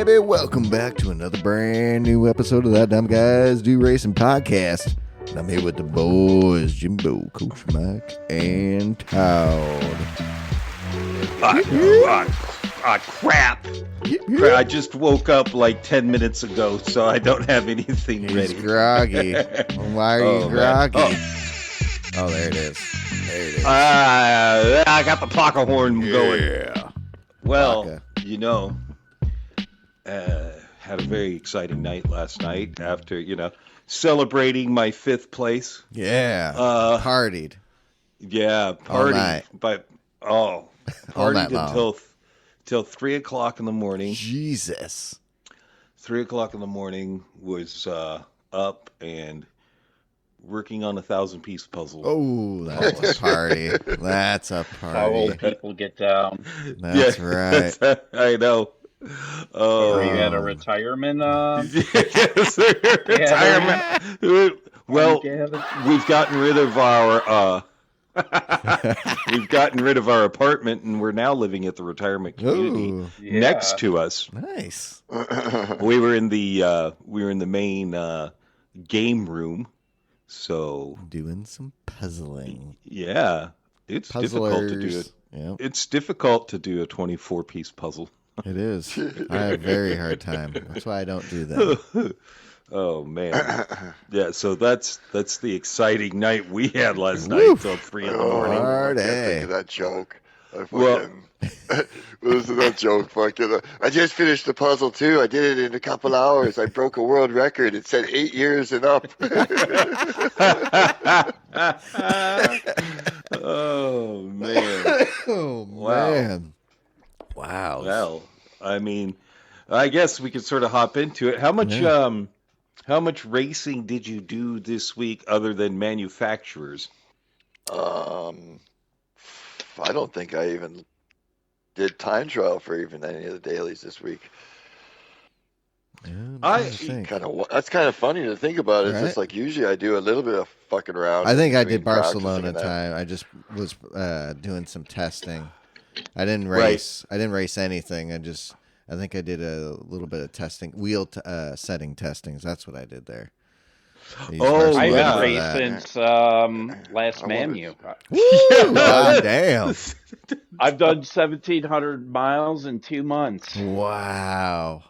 baby? Welcome back to another brand new episode of That Dumb Guys Do Racing Podcast. And I'm here with the boys, Jimbo, Coach Mike, and Todd. Crap. I just woke up like 10 minutes ago, so I don't have anything ready. He's groggy. Why are you groggy? Oh, there it is. I got the Paca horn going. Yeah. Well, Paca. Had a very exciting night last night after, celebrating my 5th place. Yeah. Partied. Yeah, All night. But, All night partied until 3 o'clock in the morning. Jesus. 3 o'clock in the morning was up and working on a 1,000-piece puzzle. Oh, that's a party. That's a party. How old people get down. That's right. I know. Are you at a retirement? Yes, retirement. Well, we've gotten rid of our apartment, and we're now living at the retirement community next to us. Nice. We were in the main game room, so doing some puzzling. Yeah, it's difficult to do it. Yep. It's difficult to do a 24-piece puzzle. It is. I have a very hard time. That's why I don't do that. Oh man. Yeah, so that's the exciting night we had last night till 3 in the morning. I can't think of that joke. Listen to that joke. Fucking, I just finished the puzzle too. I did it in a couple hours. I broke a world record. It said 8 years and up. Oh man. Oh Wow. man. Wow. Well, I mean, I guess we could sort of hop into it. How much racing did you do this week other than manufacturers? I don't think I even did time trial for even any of the dailies this week. Yeah, That's kind of funny to think about. It's Right? just like usually I do a little bit of fucking around. I think I between did Barcelona practicing and time. I just was doing some testing. I didn't race. I didn't race anything. I think I did a little bit of testing, wheel setting testings. That's what I did there. I yeah. haven't raced since last Manu. God damn. I've done 1,700 miles in 2 months. Wow.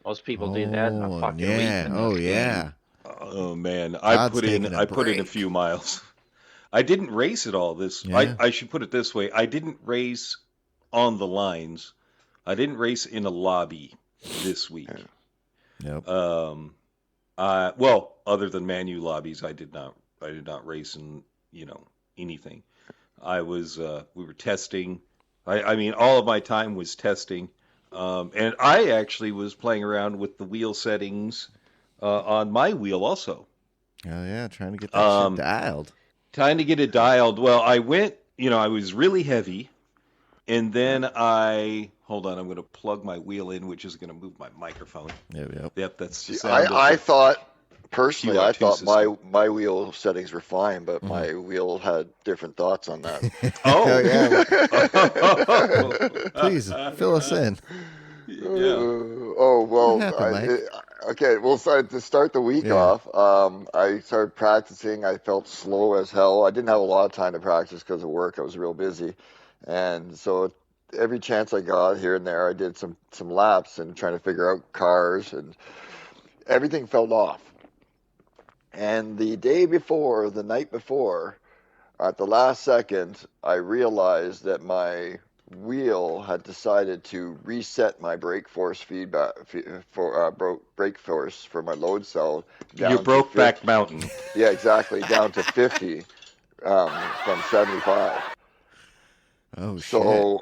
Most people do that in a fucking week. Oh yeah. Oh man, I God's put in taking a a break. few miles. I didn't race at all this. Yeah. I should put it this way: I didn't race on the lines. I didn't race in a lobby this week. Yep. Well, other than Manu lobbies, I did not race in anything. We were testing. I mean, all of my time was testing, and I actually was playing around with the wheel settings on my wheel also. Oh yeah, trying to get that shit dialed. Trying to get it dialed. Well, I went. I was really heavy, and then hold on. I'm going to plug my wheel in, which is going to move my microphone. Yep, that's the sound. I thought personally, I thought system. my wheel settings were fine, but my wheel had different thoughts on that. Oh yeah. Please fill us in. Oh well. What happened, Mike? Okay, well, to start the week off, I started practicing. I felt slow as hell. I didn't have a lot of time to practice because of work. I was real busy, and so every chance I got here and there, I did some laps and trying to figure out cars, and everything felt off. And the night before, at the last second, I realized that my wheel had decided to reset my brake force feedback brake force for my load cell down. You broke back mountain. Yeah, exactly, down to 50 from 75. Oh shit. So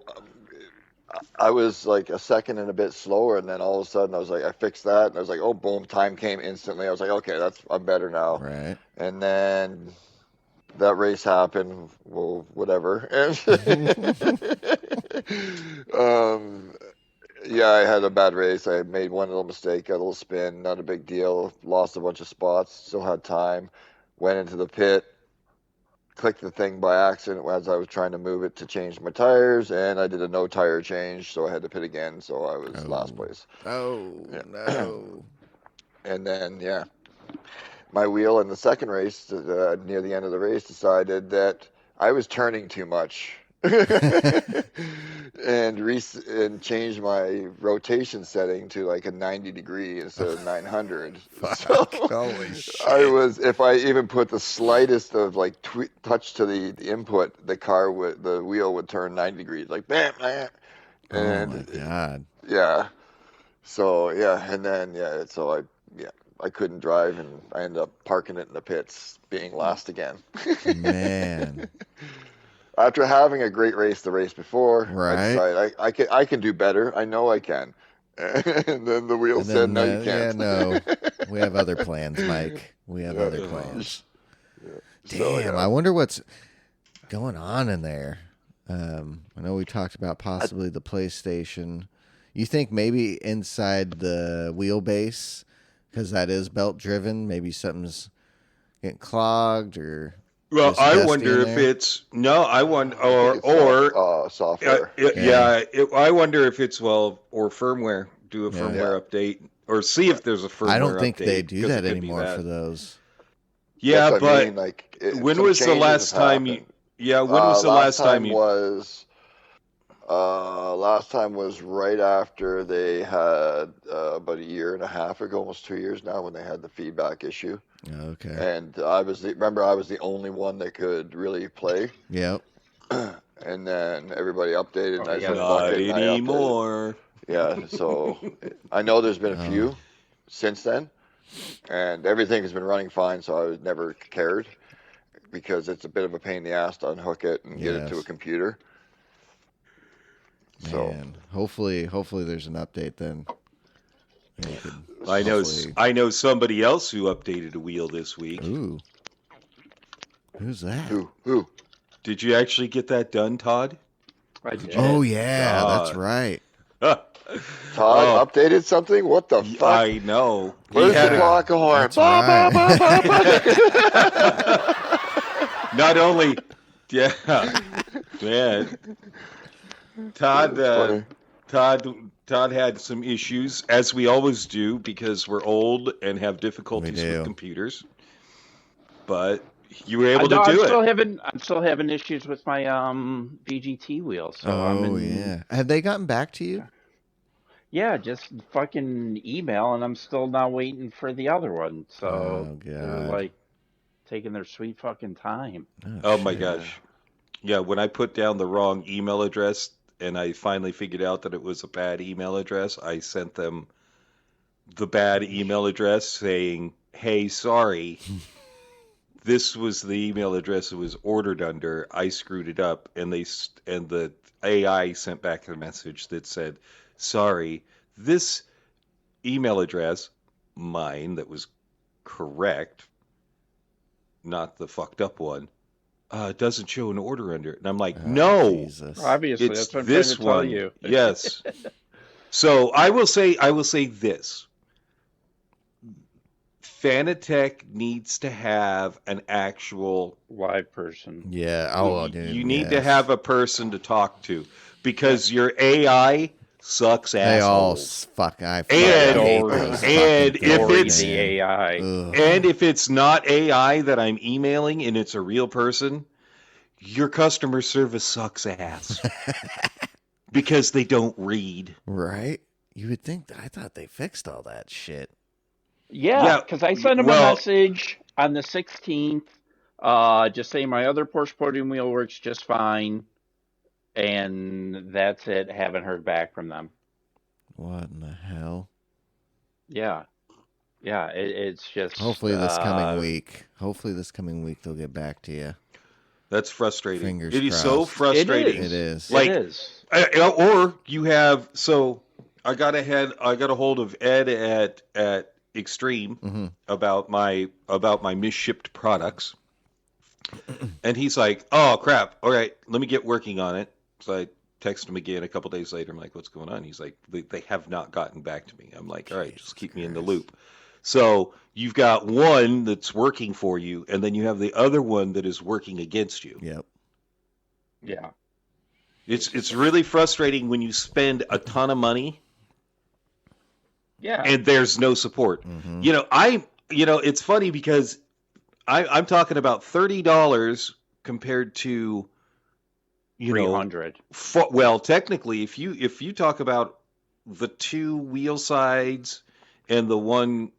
I was like a second and a bit slower, and then all of a sudden I was like, I fixed that, and I was like, oh boom, time came instantly. I was like, okay, I'm better now. Right. And then that race happened. Well, whatever. Yeah, I had a bad race. I made one little mistake, got a little spin, not a big deal. Lost a bunch of spots, still had time. Went into the pit, clicked the thing by accident as I was trying to move it to change my tires, and I did a no tire change, so I had to pit again, so I was last place. Oh, Yeah. no. And then, yeah, my wheel in the second race, near the end of the race, decided that I was turning too much. and changed my rotation setting to like a 90-degree instead of 900. So Holy shit. if I even put the slightest of like touch to the input, the wheel would turn 90 degrees, like bam, bam. And oh my God. yeah. So yeah, and then I couldn't drive, and I ended up parking it in the pits, being last again. Man. After having a great race the race before, Right. I decided I can do better. I know I can. And then the wheel said, no, you can't. Yeah, no. We have other plans, Mike. We have other plans. Yeah. Damn, I wonder what's going on in there. I know we talked about possibly the PlayStation. You think maybe inside the wheelbase, because that is belt driven, maybe something's getting clogged or... Well, I wonder if it's software. I wonder if it's or firmware. Do a firmware update or see if there's a firmware. I don't think update, they do that anymore for those. Yeah, but when was the last time you? Yeah, when was the last time you? Last time was right after they had about a year and a half ago, almost 2 years now, when they had the feedback issue. Okay. And I was the only one that could really play. Yep. And then everybody updated, and I said, not anymore. Yeah, so I know there's been a few since then, and everything has been running fine, so I was never cared, because it's a bit of a pain in the ass to unhook it and get it to a computer. Man, hopefully there's an update then. I know somebody else who updated a wheel this week. Ooh. Who's that? Who? Did you actually get that done, Todd? I did. Oh yeah, that's right. Todd updated something? What the fuck? I know. Where's the clock horn? Not only, man. Todd had some issues, as we always do, because we're old and have difficulties with computers. But you were able to do it. I'm still having issues with my VGT wheels. So Have they gotten back to you? Yeah, just fucking email, and I'm still now waiting for the other one. So they're like taking their sweet fucking time. Oh my gosh. Yeah, when I put down the wrong email address and I finally figured out that it was a bad email address, I sent them the bad email address saying, hey, sorry, this was the email address it was ordered under. I screwed it up. And the AI sent back a message that said, sorry, this email address, mine, that was correct, not the fucked up one, doesn't show an order under it. And I'm like, no, Jesus. Obviously, it's that's what I'm this trying to tell one. you. Yes. So I will say this. Fanatec needs to have an actual live person. Yeah. You need to have a person to talk to, because your AI sucks assholes. They all fuck. I hate those and if Or it's the AI, and if it's not AI that I'm emailing and it's a real person, your customer service sucks ass. Because they don't read. Right? You would think I thought they fixed all that shit. yeah, because I sent him a message on the 16th, just saying my other Porsche podium wheel works just fine, and that's it. Haven't heard back from them. What in the hell? Yeah, it's just. Hopefully this coming week they'll get back to you. That's frustrating. Fingers It is so crossed. frustrating. It is. Like, it is. Or you have. So I got a hold of Ed at Extreme about my misshipped products, and he's like, "Oh crap! All right, let me get working on it." So I text him again a couple days later. I'm like, "What's going on?" He's like, "They have not gotten back to me." I'm like, "All right, just keep me in the loop." So you've got one that's working for you, and then you have the other one that is working against you. Yep. Yeah. It's really frustrating when you spend a ton of money. Yeah. And there's no support. Mm-hmm. It's funny because I'm talking about $30 compared to, $300. Well, technically, if you talk about the two wheel sides and the one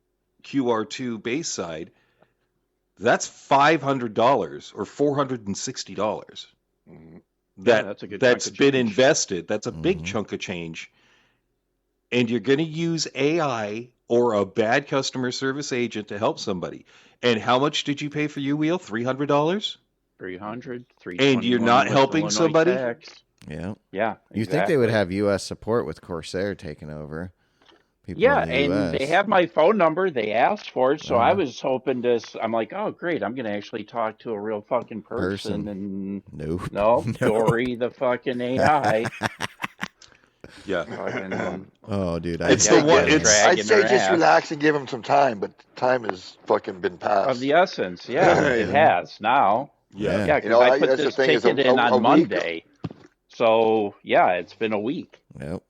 QR2 base side, that's $500 or $460. That's a good that's chunk of been change. Invested. That's a big chunk of change. And you're going to use AI or a bad customer service agent to help somebody. And how much did you pay for your wheel? $300? $300. And you're not helping Illinois somebody? tax. Yeah. Yeah. You think they would have U.S. support with Corsair taking over? People Yeah, in the and US. they have my phone number. They asked for it, so I was hoping to. I'm like, oh, great! I'm gonna actually talk to a real fucking person. And Nope. no, Dory, the fucking AI. Yeah. Oh, dude. It's the one. I'd say just relax and give him some time, but time has fucking been passed. Of the essence, yeah, it has now. Yeah. Yeah, because I put this ticket in on Monday. So, yeah, it's been a week. Yep.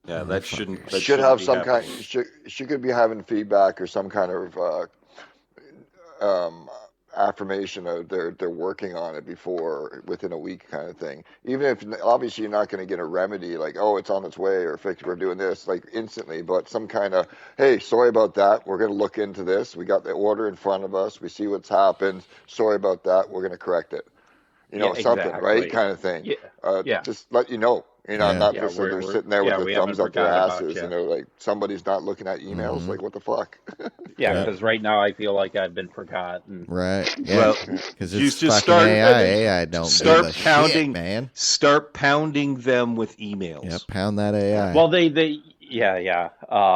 Yeah, that shouldn't. That should have be some happening. kind. Should be having feedback or some kind of affirmation of they're working on it before within a week kind of thing. Even if obviously you're not going to get a remedy like, oh, it's on its way or fix, we're doing this like instantly, but some kind of, hey, sorry about that. We're going to look into this. We got the order in front of us. We see what's happened. Sorry about that. We're going to correct it. Something, right? Kind of thing. Just let you know. Not just so they're sitting there with their thumbs up their asses, like somebody's not looking at emails. Like, what the fuck? Yeah, because right now I feel like I've been forgotten. Right. Yeah. Well, because you it's just fucking start AI don't start give a pounding, shit, man. Start pounding them with emails. Yep, pound that AI. Well, yeah.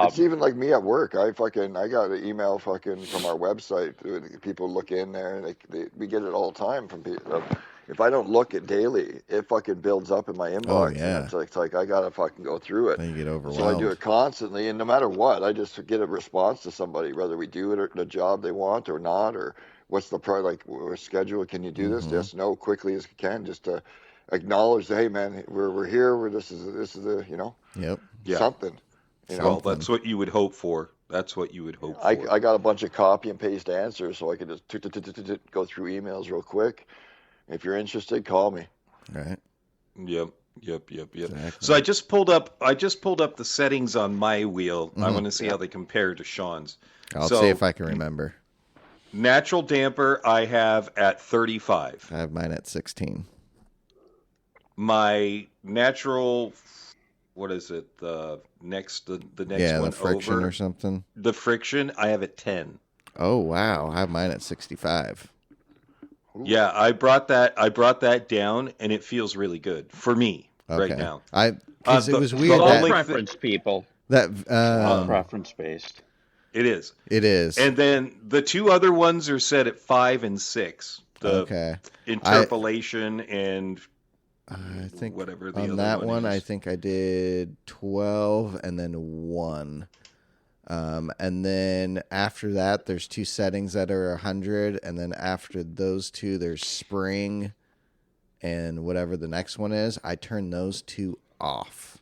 It's even like me at work. I got an email fucking from our website. People look in there, and we get it all the time from people. If I don't look at daily, it fucking builds up in my inbox. Oh, yeah. And it's like I gotta fucking go through it. Then you get overwhelmed. So I do it constantly, and no matter what, I just get a response to somebody, whether we do it or the job they want or not, or what's the schedule? Can you do this? Yes, no, quickly as you can, just to acknowledge that, hey man, we're here. This is the Yep. something. Well, that's what you would hope for. That's what you would hope for. I got a bunch of copy and paste answers, so I could just go through emails real quick. If you're interested, call me. Right. Yep. Exactly. So I just pulled up the settings on my wheel. I want to see how they compare to Sean's. I'll see if I can remember. Natural damper I have at 35. I have mine at 16. My natural, what is it? The next one the friction over, or something. The friction I have at 10. Oh wow, I have mine at 65. Yeah, I brought that down, and it feels really good for me right now. Because it was weird. All preference people. That preference based. It is. It is. And then the two other ones are set at 5 and 6. The interpolation and I think whatever the on other that one, is. I think I did 12 and then 1. And then after that, there's 2 settings that are 100, and then after those 2, there's spring and whatever the next one is. I turned those 2 off.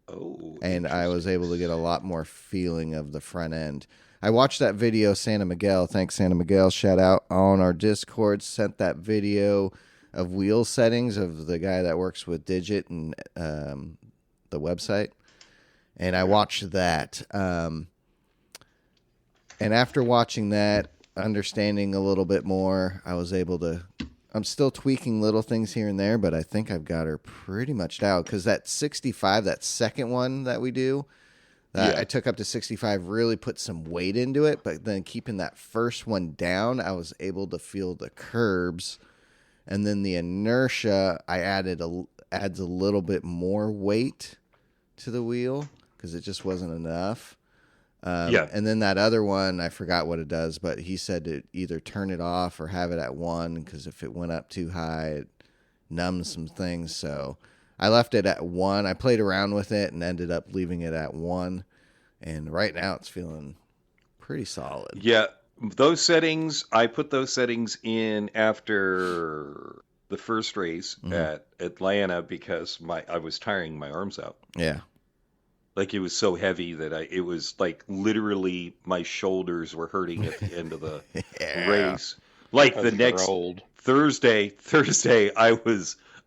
Oh, and I was able to get a lot more feeling of the front end. I watched that video, Santa Miguel. Thanks, Santa Miguel. Shout out on our Discord. Sent that video of wheel settings of the guy that works with Digit and the website. And I watched that. And after watching that, understanding a little bit more, I was able to... I'm still tweaking little things here and there, but I think I've got her pretty much down. Because that 65, that second one that we do, I took up to 65, really put some weight into it. But then keeping that first one down, I was able to feel the curbs. And then the inertia, I adds a little bit more weight to the wheel because it just wasn't enough. And then that other one, I forgot what it does, but he said to either turn it off or have it at 1 because if it went up too high, it numbs some things. So I left it at 1. I played around with it and ended up leaving it at 1. And right now it's feeling pretty solid. Yeah, those settings, I put those settings in after the first race at Atlanta because I was tiring my arms out. Yeah. Like it was so heavy that it was like literally my shoulders were hurting at the end of the race. Like the next Thursday,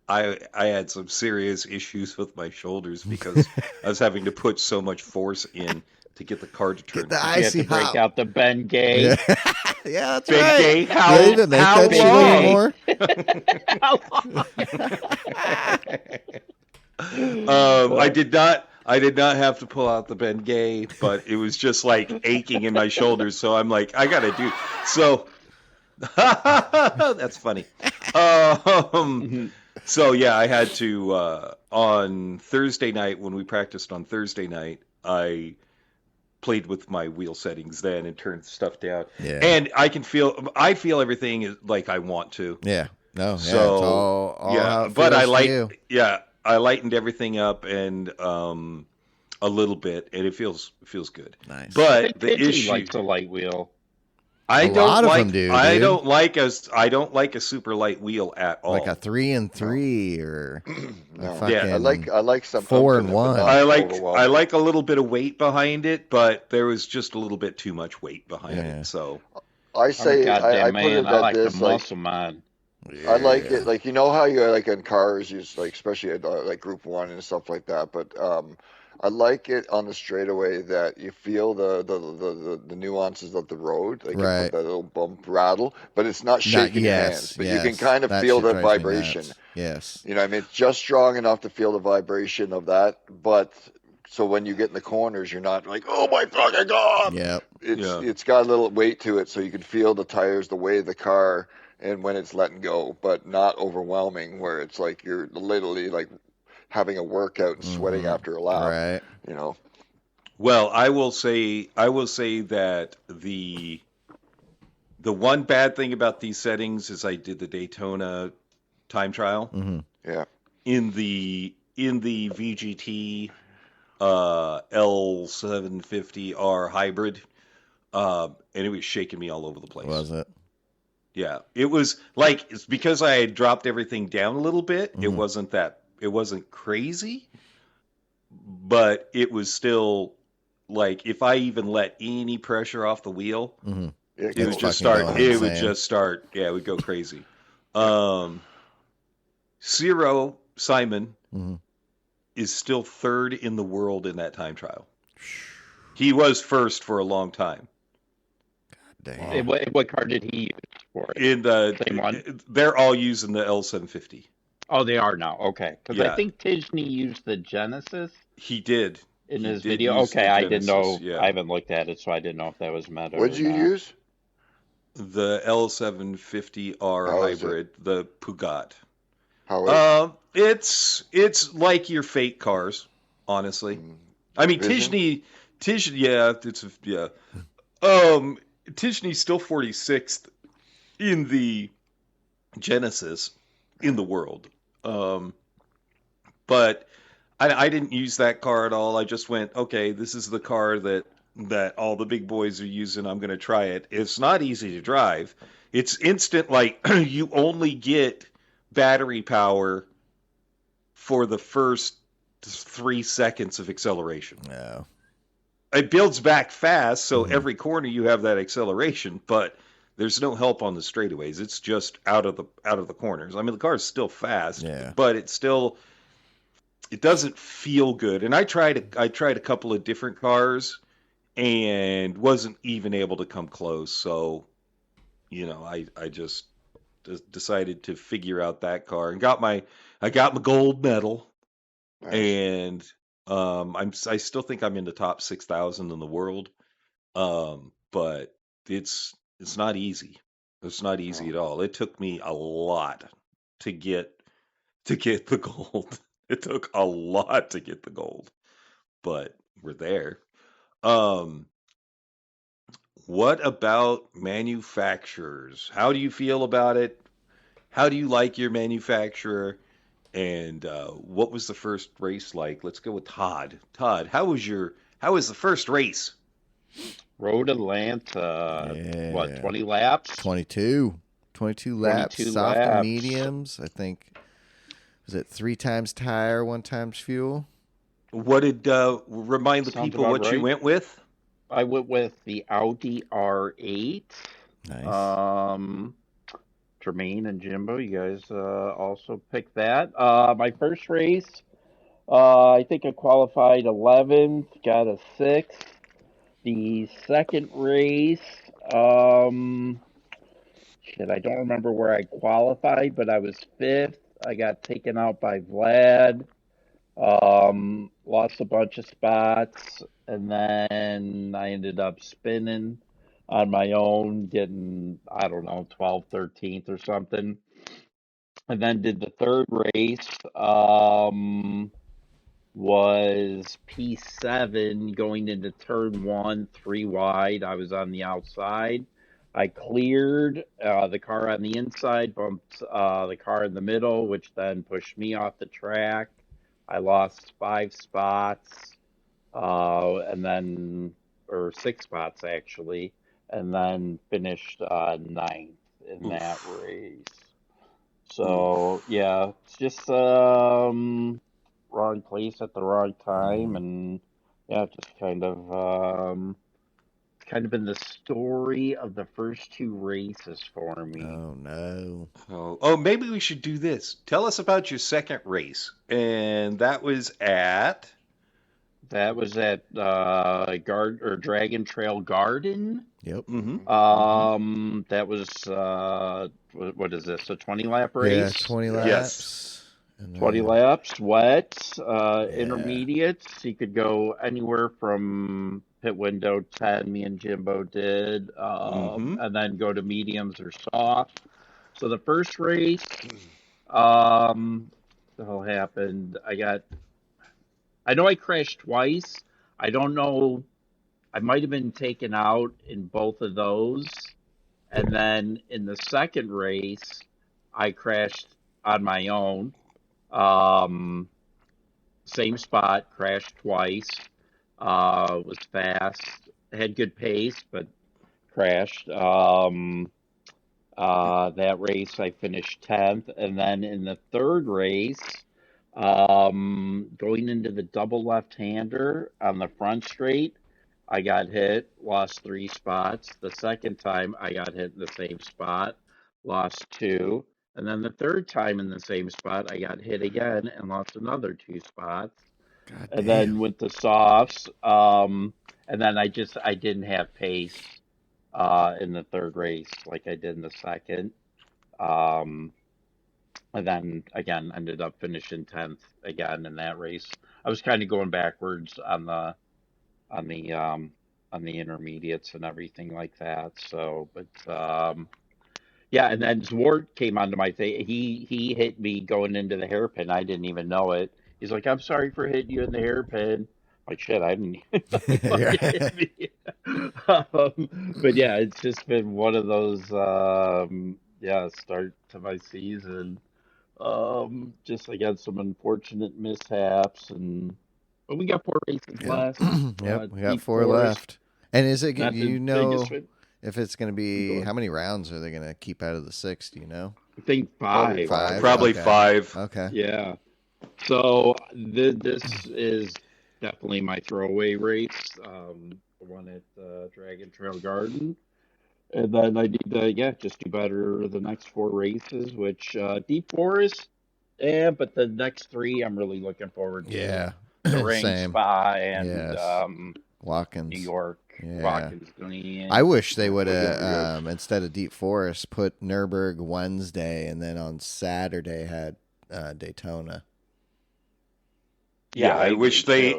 I had some serious issues with my shoulders because I was having to put so much force in to get the car to turn. You have to break out the Ben Gay. Yeah, that's Ben right. Gay. How long? I did not have to pull out the Ben Gay, but it was just like aching in my shoulders. So I'm like, I gotta do so. That's funny. So yeah, I had to on Thursday night when we practiced on Thursday night, I played with my wheel settings then and turned stuff down. Yeah. And I feel everything is like I want to. Yeah. No. So yeah, it's all yeah, but I lightened everything up and a little bit, and it feels good. Nice. But the issue likes a light wheel. I don't like a super light wheel at all. Like a 3 and 3 or I like some 4 and 1. I like a little bit of weight behind it, but there was just a little bit too much weight behind it. So I say I put it at this muscle man. I like it like how you like in cars, you like especially like Group 1 and stuff like that, but I like it on the straightaway that you feel the nuances of the road, like right. You put that little bump rattle, but it's not shaking your hands, but you can kind of feel the vibration. Yes. I mean, it's just strong enough to feel the vibration of that, but so when you get in the corners, you're not like, oh my fucking God. Yep. It's got a little weight to it, so you can feel the tires, the way of the car, and when it's letting go, but not overwhelming, where it's like you're literally like having a workout and sweating after a lap. Right. Well, I will say that the one bad thing about these settings is I did the Daytona time trial. Mm-hmm. Yeah. In the VGT L750R hybrid, and it was shaking me all over the place. Was it? Yeah, it was like it's because I had dropped everything down a little bit. It wasn't crazy, but it was still like if I even let any pressure off the wheel, it would just start. Yeah, it would go crazy. Ciro Simon is still third in the world in that time trial. He was first for a long time. God damn. What car did he use for it? In the same one? They're all using the L750. Oh, they are now. Okay, because I think Tisney used the Genesis. He did in his video. Okay, I didn't know. Yeah. I haven't looked at it, so I didn't know if that was meta. What'd you use? The L750R hybrid, the Peugeot. How is it's like your fake cars, honestly. I mean, Tisney, yeah, Tisney's still 46th in the Genesis in the world. But I didn't use that car at all. I just went, okay, this is the car that all the big boys are using. I'm going to try it. It's not easy to drive. It's instant, like you only get battery power for the first 3 seconds of acceleration. No. It builds back fast, so every corner you have that acceleration, but there's no help on the straightaways. It's just out of the corners. I mean, the car is still fast, but it doesn't feel good. And I tried a couple of different cars and wasn't even able to come close. So, I just decided to figure out that car and got my gold medal. Nice. And I still think I'm in the top 6,000 in the world. But it's not easy. It's not easy at all. It took me a lot to get the gold. It took a lot to get the gold, but we're there. What about manufacturers? How do you feel about it? How do you like your manufacturer? And what was the first race like? Let's go with Todd. Todd, how was the first race? Road Atlanta, what, 20 laps? 22 laps, 22 soft laps. and mediums. I think, was it 3 times tire, 1 times fuel? What did, remind the people what you went with? I went with the Audi R8. Nice. Jermaine and Jimbo, you guys also picked that. My first race, I think I qualified 11th, got a 6th. The second race, I don't remember where I qualified, but I was 5th. I got taken out by Vlad. Lost a bunch of spots, and then I ended up spinning on my own, getting, 12th, 13th or something. And then did the third race, was P7 going into turn 1, 3 wide. I was on the outside. I cleared the car on the inside, bumped the car in the middle, which then pushed me off the track. I lost 5 spots, or 6 spots actually, and then finished 9th in that race. So yeah, it's just wrong place at the wrong time, and yeah, just kind of been the story of the first 2 races for me. Oh no. Oh, maybe we should do this. Tell us about your second race, and that was at. That was at Dragon Trail Garden. Yep. Mm-hmm. That was what is this? A 20-lap race? Yeah, 20 laps. Yes. 20 laps, wet, intermediates. You could go anywhere from pit window 10, me and Jimbo did, and then go to mediums or soft. So the first race, the hell happened. I know I crashed twice. I don't know. I might have been taken out in both of those. And then in the second race, I crashed on my own. Same spot, crashed twice. Was fast, had good pace, but crashed. That race I finished 10th, and then in the third race, going into the double left-hander on the front straight, I got hit, lost 3 spots. The second time I got hit in the same spot, lost 2. And then the third time in the same spot, I got hit again and lost another 2 spots. And then went to softs. And then I didn't have pace in the third race like I did in the second. And then again ended up finishing 10th again in that race. I was kind of going backwards on the intermediates and everything like that. So, but yeah, and then Zwart came onto my face. He hit me going into the hairpin. I didn't even know it. He's like, "I'm sorry for hitting you in the hairpin." Like, shit, I didn't even hit me. But yeah, it's just been one of those start to my season. Just again some unfortunate mishaps, but we got 4 races left. Yep, we got 4 left. And is it if it's going to be, how many rounds are they going to keep out of the 6? Do you know? I think 5. Probably 5. Okay. Yeah. So this is definitely my throwaway race. One at Dragon Trail Garden. And then I need to, just do better the next 4 races, which Deep Forest, but the next 3 I'm really looking forward to. Yeah. The Ring, Same. Spa, and Watkins. New York. Yeah. Watkins Glen. I wish they would have, instead of Deep Forest, put Nürburgring Wednesday, and then on Saturday had Daytona. Yeah, I wish they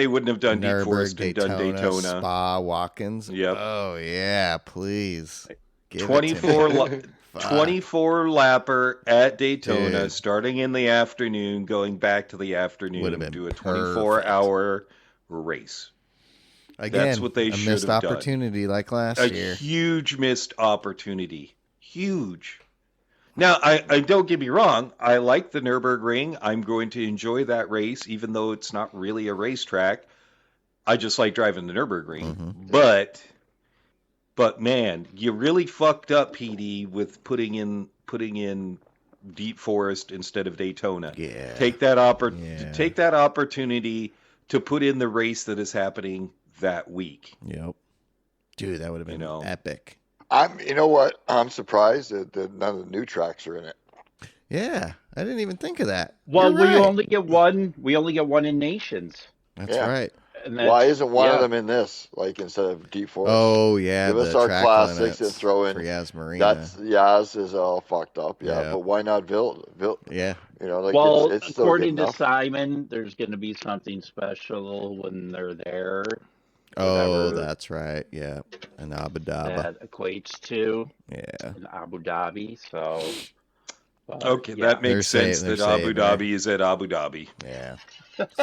wouldn't have done Deep Forest and done Daytona. Spa, Watkins. Yep. Oh yeah, please. 24 lapper at Daytona, dude, starting in the afternoon, going back to the afternoon, do a 24-hour race. Again, that's what they should have done. A missed opportunity like last year. A huge missed opportunity. Huge. Now, I don't get me wrong. I like the Nürburgring. I'm going to enjoy that race, even though it's not really a racetrack. I just like driving the Nürburgring. Mm-hmm. But But man, you really fucked up, PD, with putting in Deep Forest instead of Daytona. Yeah. Take that opportunity to put in the race that is happening that week. Yep. Dude, that would have been epic. You know what? I'm surprised that none of the new tracks are in it. Yeah, I didn't even think of that. Well, we only get one. We only get one in Nations. That's right. And why isn't one of them in this? Like instead of Deep Forest? Oh yeah, give us our classics and throw in for Yaz Marina. Yaz is all fucked up. Yeah, but why not Vilt? Yeah, you know, like well, it's according to Simon, there's going to be something special when they're there. Oh, that's right. Yeah, in Abu Dhabi. That equates to in Abu Dhabi. So. Okay, that makes sense that Abu Dhabi is at Abu Dhabi. Yeah,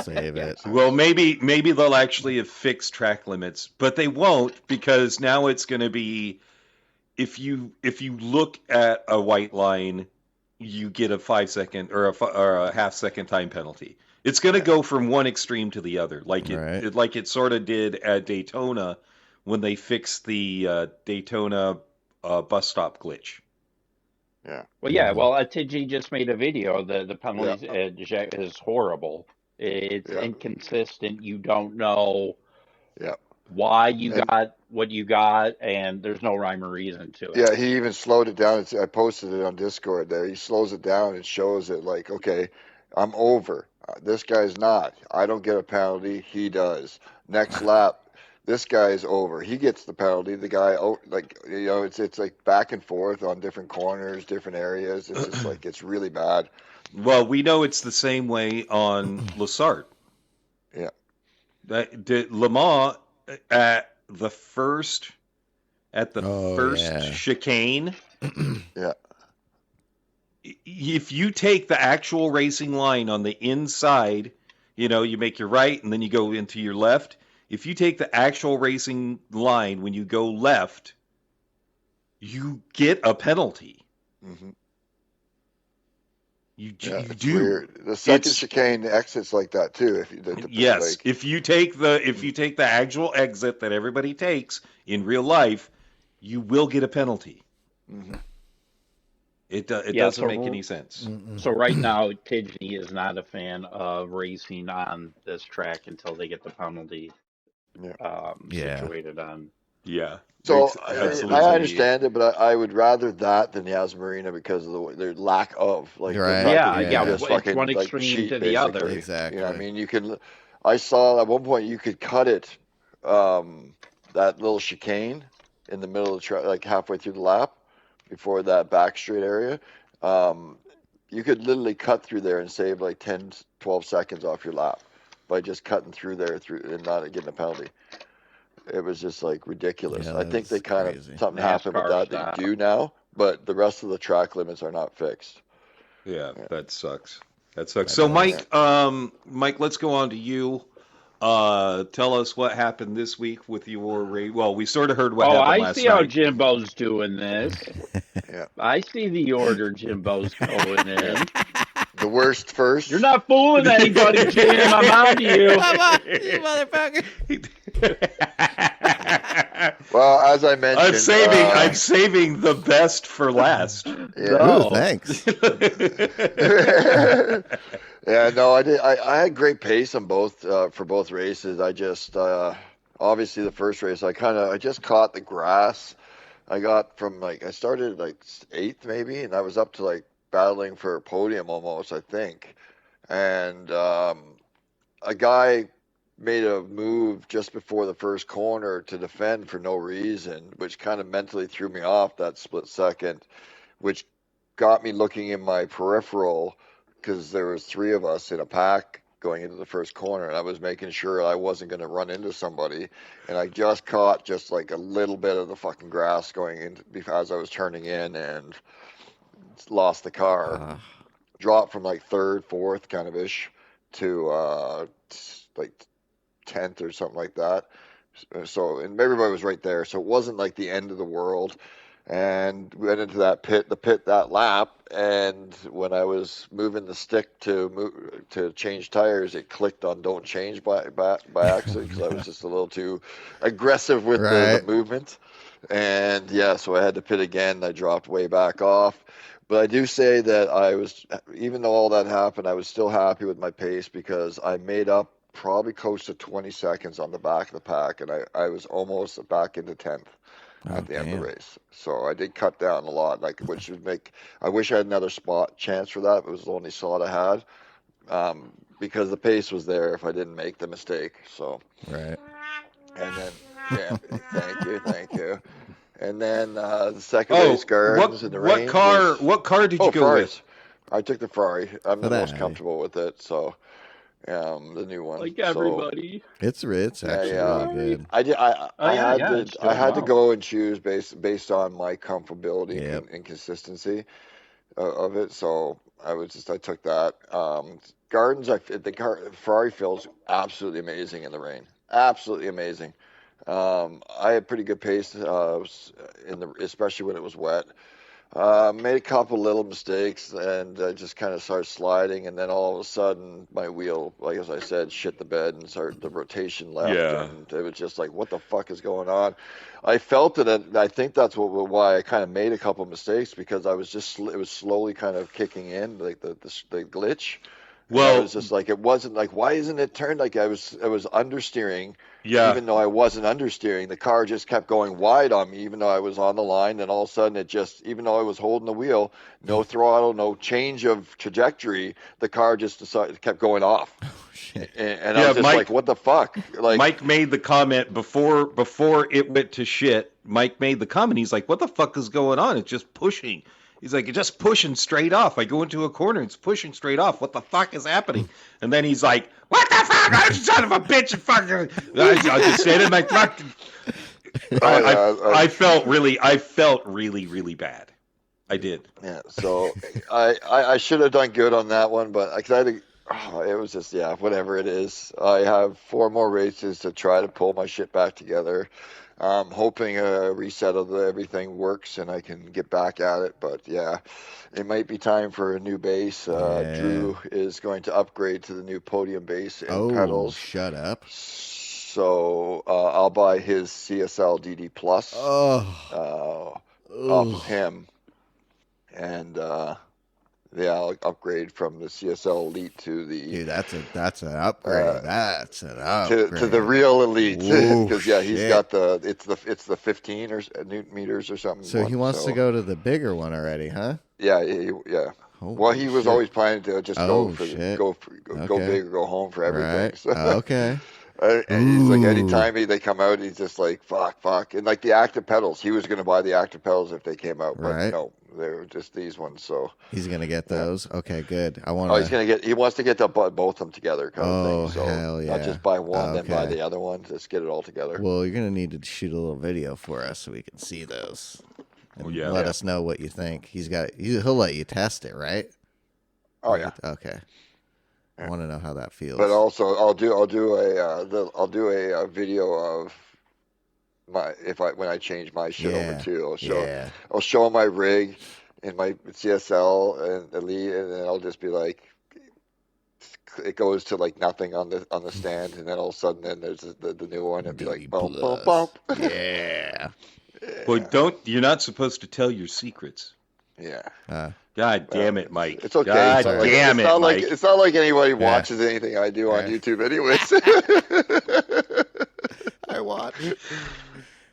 save it. Well, maybe they'll actually have fixed track limits, but they won't, because now it's going to be if you look at a white line, you get a 5 second or a half second time penalty. It's going to go from one extreme to the other, like it sort of did at Daytona when they fixed the Daytona bus stop glitch. Yeah. Well, yeah. Well, TG just made a video. The penalty is horrible. It's inconsistent. You don't know why you got what you got, and there's no rhyme or reason to it. Yeah, he even slowed it down. I posted it on Discord there. He slows it down and shows it like, okay, I'm over. This guy's not. I don't get a penalty. He does. Next lap. This guy's over. He gets the penalty. The guy, it's like back and forth on different corners, different areas. It's just like it's really bad. Well, we know it's the same way on Lessart. Yeah. Le Mans at the first chicane. Yeah. If you take the actual racing line on the inside, you make your right and then you go into your left. If you take the actual racing line when you go left, you get a penalty. Mm-hmm. You do. Weird. The second chicane exits like that too. If you take the actual exit that everybody takes in real life, you will get a penalty. Mm-hmm. It doesn't make any sense. So right now, Tidney is not a fan of racing on this track until they get the penalty. Situated on. Yeah. So I understand it, but I would rather that than Yaz Marina because of their lack of It's one extreme to the other. Exactly. I mean, I saw at one point you could cut it, that little chicane in the middle of the track, like halfway through the lap, before that back straight area. You could literally cut through there and save like 10, 12 seconds off your lap by just cutting through there and not getting a penalty. It was just like ridiculous. I think they something happened with that they do now, but the rest of the track limits are not fixed. Yeah. That sucks. So Mike, let's go on to you. Tell us what happened this week with your race. Well, we sort of heard what happened last night. I see how Jimbo's doing this. I see the order Jimbo's going in. The worst first. You're not fooling anybody, Jim. I'm on to you. Come on, you motherfucker. Well, as I mentioned, I'm saving the best for last. Ooh, thanks. Yeah, no, I did. I had great pace on both for both races. I just obviously the first race, I just caught the grass. I got I started like 8th maybe, and I was up to like battling for a podium almost, I think. And a guy made a move just before the first corner to defend for no reason, which kind of mentally threw me off that split second, which got me looking in my peripheral because there was 3 of us in a pack going into the first corner, and I was making sure I wasn't going to run into somebody, and I just caught just like a little bit of the fucking grass going in as I was turning in and lost the car. Dropped from like 3rd, 4th kind of ish to like 10th or something like that. So, and everybody was right there, so it wasn't like the end of the world. And we went into the pit that lap, and when I was moving the stick to change tires, it clicked on don't change by accident because I was just a little too aggressive with the movement. And yeah, so I had to pit again. I dropped way back off. But I do say that even though all that happened, I was still happy with my pace because I made up probably close to 20 seconds on the back of the pack, and I was almost back into 10th at the end of the race. So I did cut down a lot, which would make. I wish I had another spot chance for that. It was the only slot I had because the pace was there if I didn't make the mistake. So Right. And then thank you. And then the second race gardens in the rain. What car did you go with? I took the Ferrari. I'm the most comfortable with it, so the new one. Like everybody. It's actually really good. I had to go and choose based on my comfortability and consistency of it. So I took that. Gardens, the Ferrari feels absolutely amazing in the rain. Absolutely amazing. I had pretty good pace especially when it was wet. Made a couple little mistakes and just kind of started sliding, and then all of a sudden my wheel, like as I said, shit the bed and the rotation left, and it was just like, what the fuck is going on? I felt it, and I think that's why I kind of made a couple mistakes, because it was slowly kind of kicking in, like the glitch. Well, it was just like, it wasn't like, why isn't it turned? Like I was understeering. Yeah. Even though I wasn't understeering, the car just kept going wide on me, even though I was on the line. And all of a sudden, even though I was holding the wheel, no throttle, no change of trajectory, the car just kept going off. Oh, shit. And I was just like, what the fuck? Like, Mike made the comment before it went to shit. Mike made the comment. He's like, what the fuck is going on? It's just pushing. He's like, it's just pushing straight off. I go into a corner, it's pushing straight off. What the fuck is happening? And then he's like, what the fuck? Oh, son of a bitch! I just said it. I felt really, really bad. I did. Yeah. So I should have done good on that one, but it was just whatever it is. I have 4 more races to try to pull my shit back together. I'm hoping a reset of everything works and I can get back at it. But yeah, it might be time for a new base. Drew is going to upgrade to the new podium base and pedals. Shut up. So I'll buy his CSL DD Plus off of him. And I'll upgrade from the CSL Elite to the. Dude, that's an upgrade. That's an upgrade to the real Elite, because he's got it's the 15 or Newton meters or something. So he wants to go to the bigger one already, huh? Yeah. Well, he was always planning to just go big or go home for everything. Right. So. Okay. And he's like, anytime they come out, he's just like, fuck. And like the active pedals, he was going to buy the active pedals if they came out, but no, they were just these ones. So he's going to get those. Okay, good. He wants to get both of them together, kind of thing. So hell yeah. not just buy one, then buy the other one. Just get it all together. Well, you're going to need to shoot a little video for us so we can see those. And let us know what you think. He'll let you test it, right? Oh yeah. Okay. I want to know how that feels. But also, I'll do a video of when I change my shit over too. I'll show my rig and my CSL and Elite, and then I'll just be like, it goes to like nothing on the stand, and then all of a sudden, then there's the new one, and be like, bump, bump, bump. Yeah. Well, you're not supposed to tell your secrets. Yeah. God damn it, Mike. It's okay. God damn it, Mike. It's not like anybody watches anything I do on YouTube anyways. I watch.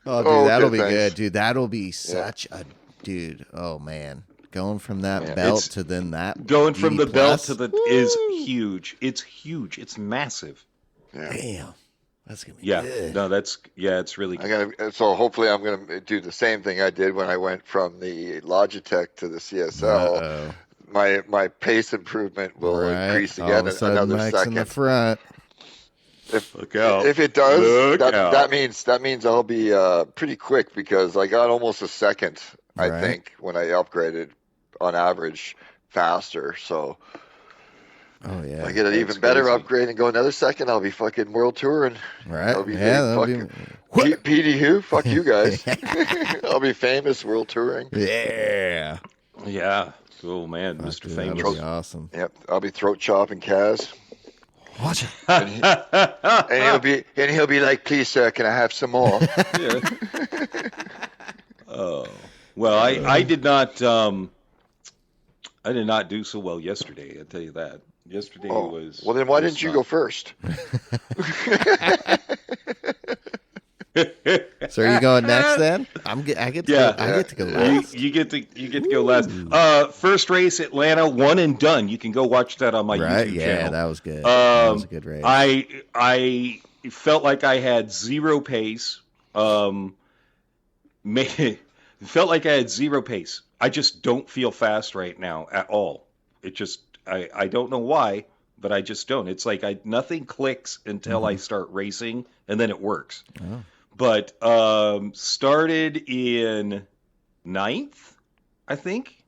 Oh, dude, that'll be good. Dude, that'll be such a... Dude, oh, man. Going from that belt to then that... Going from the belt to the... is huge. It's huge. It's massive. Yeah. Damn. That's going to be good. No, it's really good. So hopefully I'm going to do the same thing I did when I went from the Logitech to the CSL. Uh-oh. My pace improvement will increase again another Mike's second. In the front. Look out. If it does, that means I'll be pretty quick, because I got almost a second, I think, when I upgraded on average faster. So... Oh yeah! I get an even better upgrade and go another second. I'll be fucking world touring. Right? I'll be PD who? Fuck you guys. I'll be famous world touring. Yeah. Yeah. Oh man, Mr. Famous. That'll be awesome. Yep. I'll be throat chopping Kaz. Watch it. And he'll be like, please, sir, can I have some more? Oh, well, I did not I did not do so well yesterday. I'll tell you that. Yesterday was. Well, then why didn't you go first? So are you going next then? I get to go last. You get to go last. First race, Atlanta, one and done. You can go watch that on my YouTube channel. Yeah, that was good. That was a good race. I felt like I had zero pace. Felt like I had zero pace. I just don't feel fast right now at all. It just I don't know why, but I just don't. It's like nothing clicks until I start racing, and then it works. Oh. But started in 9th, I think.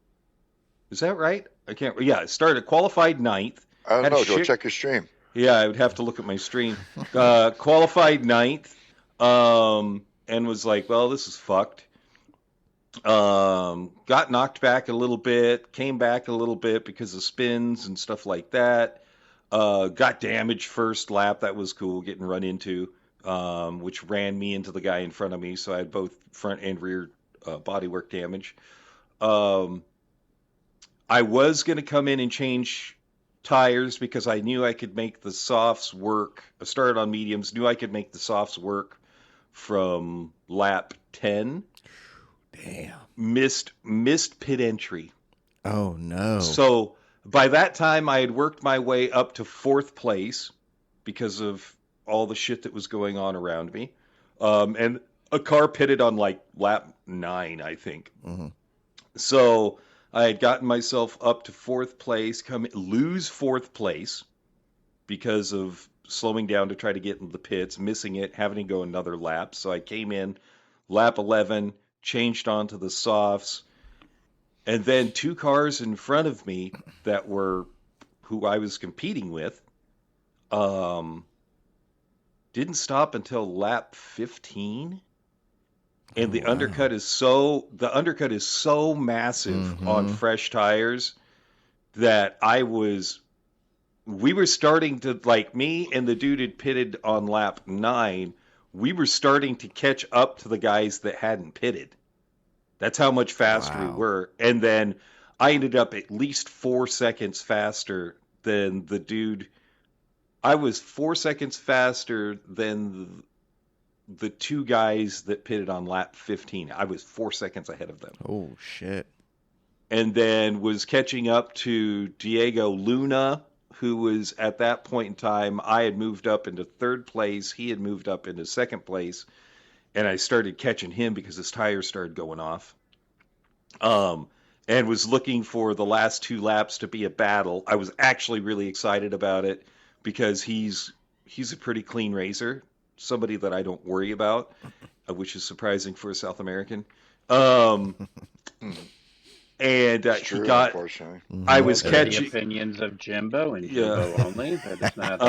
Is that right? I can't. Yeah, started qualified 9th. I don't know. Go check your stream. Yeah, I would have to look at my stream. Qualified 9th, and was like, well, this is fucked. Got knocked back a little bit, came back a little bit because of spins and stuff like that. Got damaged first lap. That was cool, getting run into. Which ran me into the guy in front of me, so I had both front and rear bodywork damage. I was going to come in and change tires because I knew I could make the softs work. I started on mediums, knew I could make the softs work from lap 10. Damn. Missed pit entry. Oh, no. So by that time, I had worked my way up to 4th place because of all the shit that was going on around me. And a car pitted on like lap 9, I think. Mm-hmm. So I had gotten myself up to 4th place, lose 4th place because of slowing down to try to get into the pits, missing it, having to go another lap. So I came in lap 11, changed onto the softs, and then 2 cars in front of me that were who I was competing with, didn't stop until lap 15, and the undercut is so massive on fresh tires that we were starting to, like, me and the dude had pitted on lap 9, we were starting to catch up to the guys that hadn't pitted. That's how much faster we were. And then I ended up at least 4 seconds faster than the dude. I was 4 seconds faster than the 2 guys that pitted on lap 15. I was 4 seconds ahead of them. Oh, shit. And then was catching up to Diego Luna, who was at that point in time, I had moved up into 3rd place. He had moved up into 2nd place. And I started catching him because his tires started going off. And was looking for the last 2 laps to be a battle. I was actually really excited about it, because he's a pretty clean racer, somebody that I don't worry about, which is surprising for a South American. And True, he got. Unfortunately. I was catching the opinions of Jimbo and Jimbo only. That is not.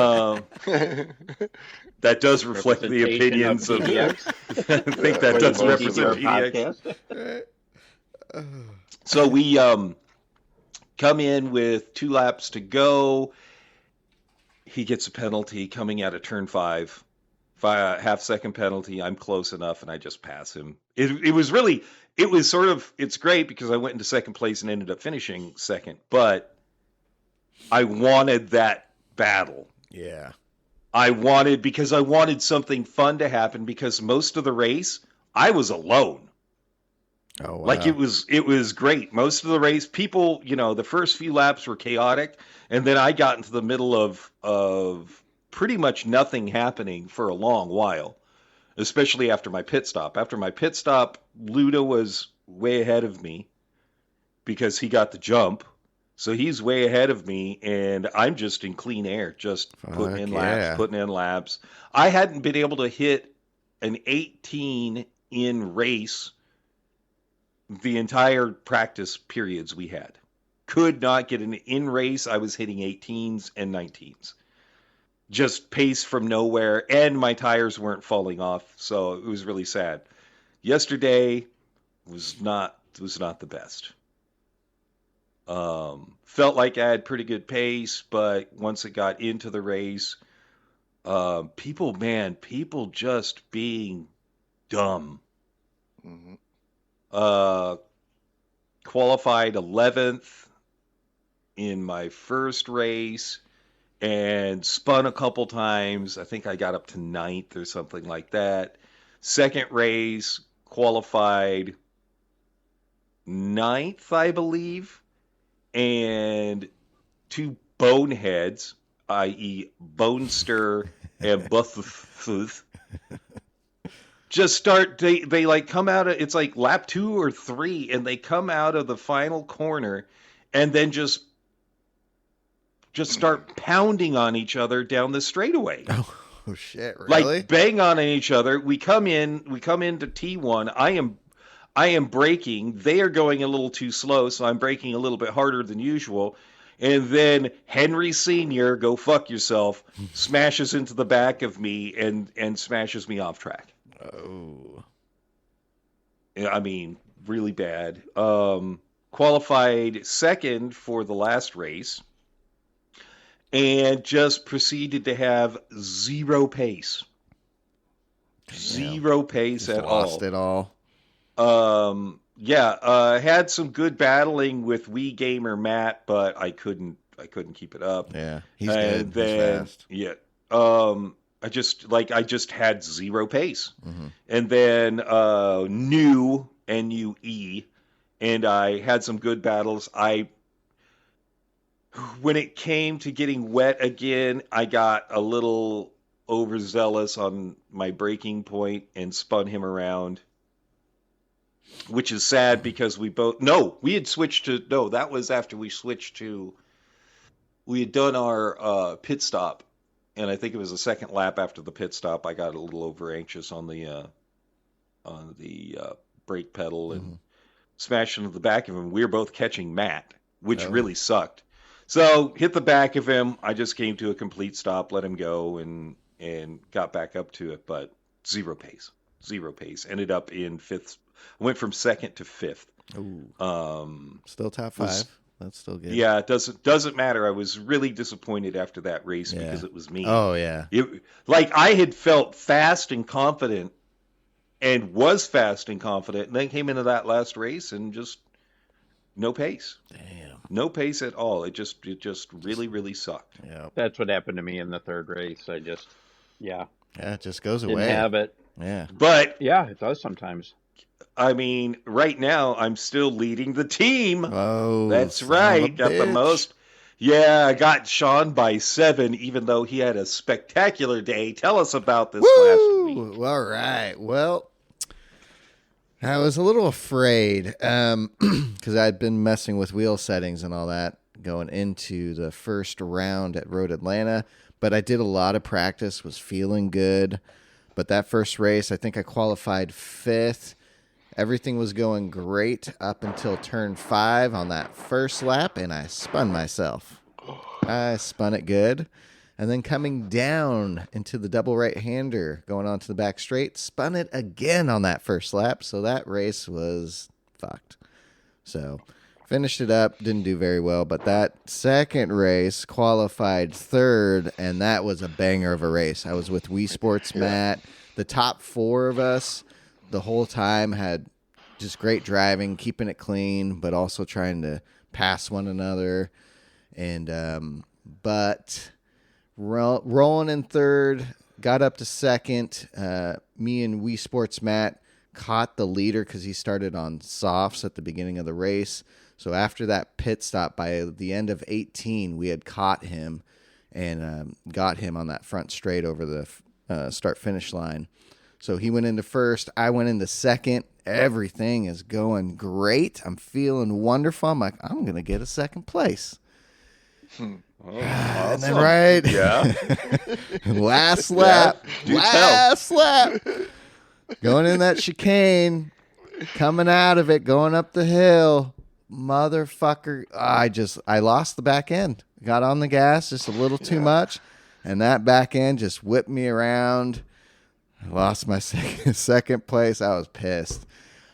That does reflect the opinions of. I think that does represent PDX. So we come in with 2 laps to go. He gets a penalty coming out of turn 5, half-second penalty. I'm close enough, and I just pass him. It's great because I went into 2nd place and ended up finishing 2nd, but I wanted that battle. Yeah. Because I wanted something fun to happen, because most of the race, I was alone. Oh, wow. Like, it was great. Most of the race, people, the first few laps were chaotic, and then I got into the middle of pretty much nothing happening for a long while, especially after my pit stop. After my pit stop, Luda was way ahead of me because he got the jump. So he's way ahead of me, and I'm just in clean air, just putting in laps. I hadn't been able to hit an 18 in race the entire practice periods we had. Could not get an in race. I was hitting 18s and 19s. Just pace from nowhere, and my tires weren't falling off, so it was really sad. Yesterday was not the best. Felt like I had pretty good pace, but once it got into the race, people just being dumb. Mm-hmm. qualified 11th in my first race and spun a couple times. I think I got up to 9th or something like that. Second race, qualified 9th, I believe. And two boneheads, i.e. Bonester and Buff, just start, they like come out of, it's like lap 2 or 3, and they come out of the final corner and then just start pounding on each other down the straightaway. Oh shit, really? Like bang on each other. We come into T1. I am braking. They are going a little too slow, so I'm braking a little bit harder than usual. And then Henry Sr., go fuck yourself, smashes into the back of me and smashes me off track. Oh. I mean, really bad. Qualified second for the last race and just proceeded to have zero pace. Damn. Zero pace Just at all. Lost it all. Had some good battling with Wii Gamer Matt, but I couldn't keep it up. Yeah, he's and good. Then, he's fast. Yeah. I just had zero pace. Mm-hmm. And then New NUE, and I had some good battles. When it came to getting wet again, I got a little overzealous on my braking point and spun him around, which is sad because that was after we switched to, we had done our pit stop, and I think it was the second lap after the pit stop. I got a little over anxious on the brake pedal and smashed into the back of him. We were both catching Matt, which really sucked. So hit the back of him. I just came to a complete stop, let him go, and got back up to it, but zero pace. Ended up in 5th. Went from 2nd to 5th. Ooh. Still top 5. That's still good. Yeah, it doesn't matter. I was really disappointed after that race because it was me. Oh yeah. I had felt fast and confident, and was fast and confident, and then came into that last race and just no pace. Damn. No pace at all. It just really, really sucked. Yeah. That's what happened to me in the third race. Yeah, it just goes didn't away. have it. Yeah. But Yeah, it does sometimes. I mean, right now I'm still leading the team. Oh, that's son right. of a Got the bitch. most. Yeah, I got Sean by 7, even though he had a spectacular day. Tell us about this last week. All right. Well, I was a little afraid because I'd been messing with wheel settings and all that going into the first round at Road Atlanta, but I did a lot of practice, was feeling good. But that first race, I think I qualified 5th. Everything was going great up until turn 5 on that first lap, and I spun myself. I spun it good. And then coming down into the double right-hander, going on to the back straight, spun it again on that first lap. So that race was fucked. So finished it up, didn't do very well. But that second race qualified 3rd, and that was a banger of a race. I was with Wii Sports Matt. The top 4 of us the whole time had just great driving, keeping it clean, but also trying to pass one another. And but rolling in 3rd, got up to 2nd. Me and Wii Sports Matt caught the leader because he started on softs at the beginning of the race. So after that pit stop, by the end of 18, we had caught him and got him on that front straight over the start-finish line. So he went into 1st. I went into 2nd. Everything is going great. I'm feeling wonderful. I'm like, I'm going to get a 2nd place. Oh, And then awesome. last lap, Yeah, lap, going in that chicane, coming out of it, going up the hill, motherfucker. I lost the back end. Got on the gas just a little too much, and that back end just whipped me around. I lost my second place. I was pissed.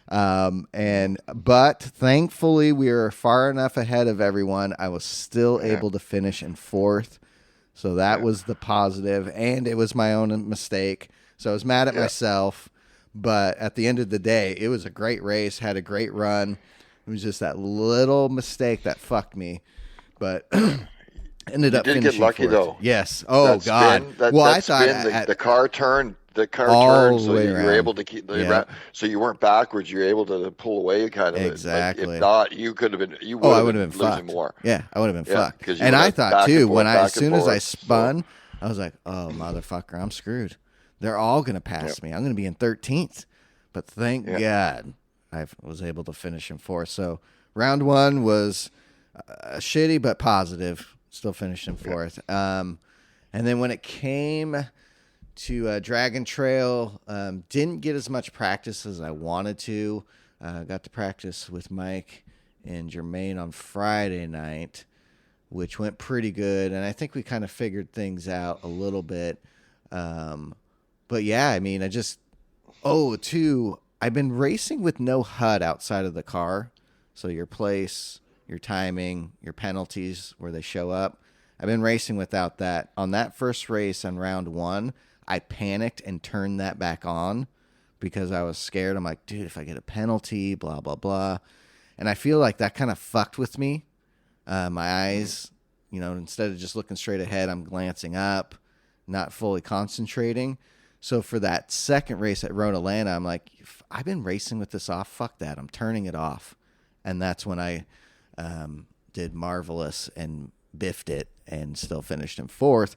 But thankfully we were far enough ahead of everyone. I was still able to finish in 4th. So that was the positive, and it was my own mistake. So I was mad at myself, But at the end of the day, it was a great race, had a great run. It was just that little mistake that fucked me. But ended up finishing get lucky, fourth. though. Yes. Oh, that God. Spin, that, well, that I thought spin, the car turned. The car turned, so you were able to keep so you weren't backwards. You were able to pull away, kind of. Exactly. Like, if not, you could have been. You would I would have been losing fucked. more. Yeah, I would have been fucked. And I thought too, as soon as I spun, so. I was like, "Oh, motherfucker, I'm screwed. They're all gonna pass me. I'm gonna be in 13th." But thank God, I was able to finish in fourth. So round one was shitty but positive. Still finished in fourth. And then when it came to Dragon Trail, didn't get as much practice as I wanted to. Got to practice with Mike and Jermaine on Friday night, which went pretty good. And I think we kind of figured things out a little bit. But yeah, I mean, I've been racing with no HUD outside of the car. So your place, your timing, your penalties where they show up. I've been racing without that. On that first race on round one, I panicked and turned that back on because I was scared. I'm like, dude, if I get a penalty, blah, blah, blah. And I feel like that kind of fucked with me. My eyes, instead of just looking straight ahead, I'm glancing up, not fully concentrating. So for that second race at Road Atlanta, I'm like, I've been racing with this off. Fuck that. I'm turning it off. And that's when I did marvelous and biffed it and still finished in fourth.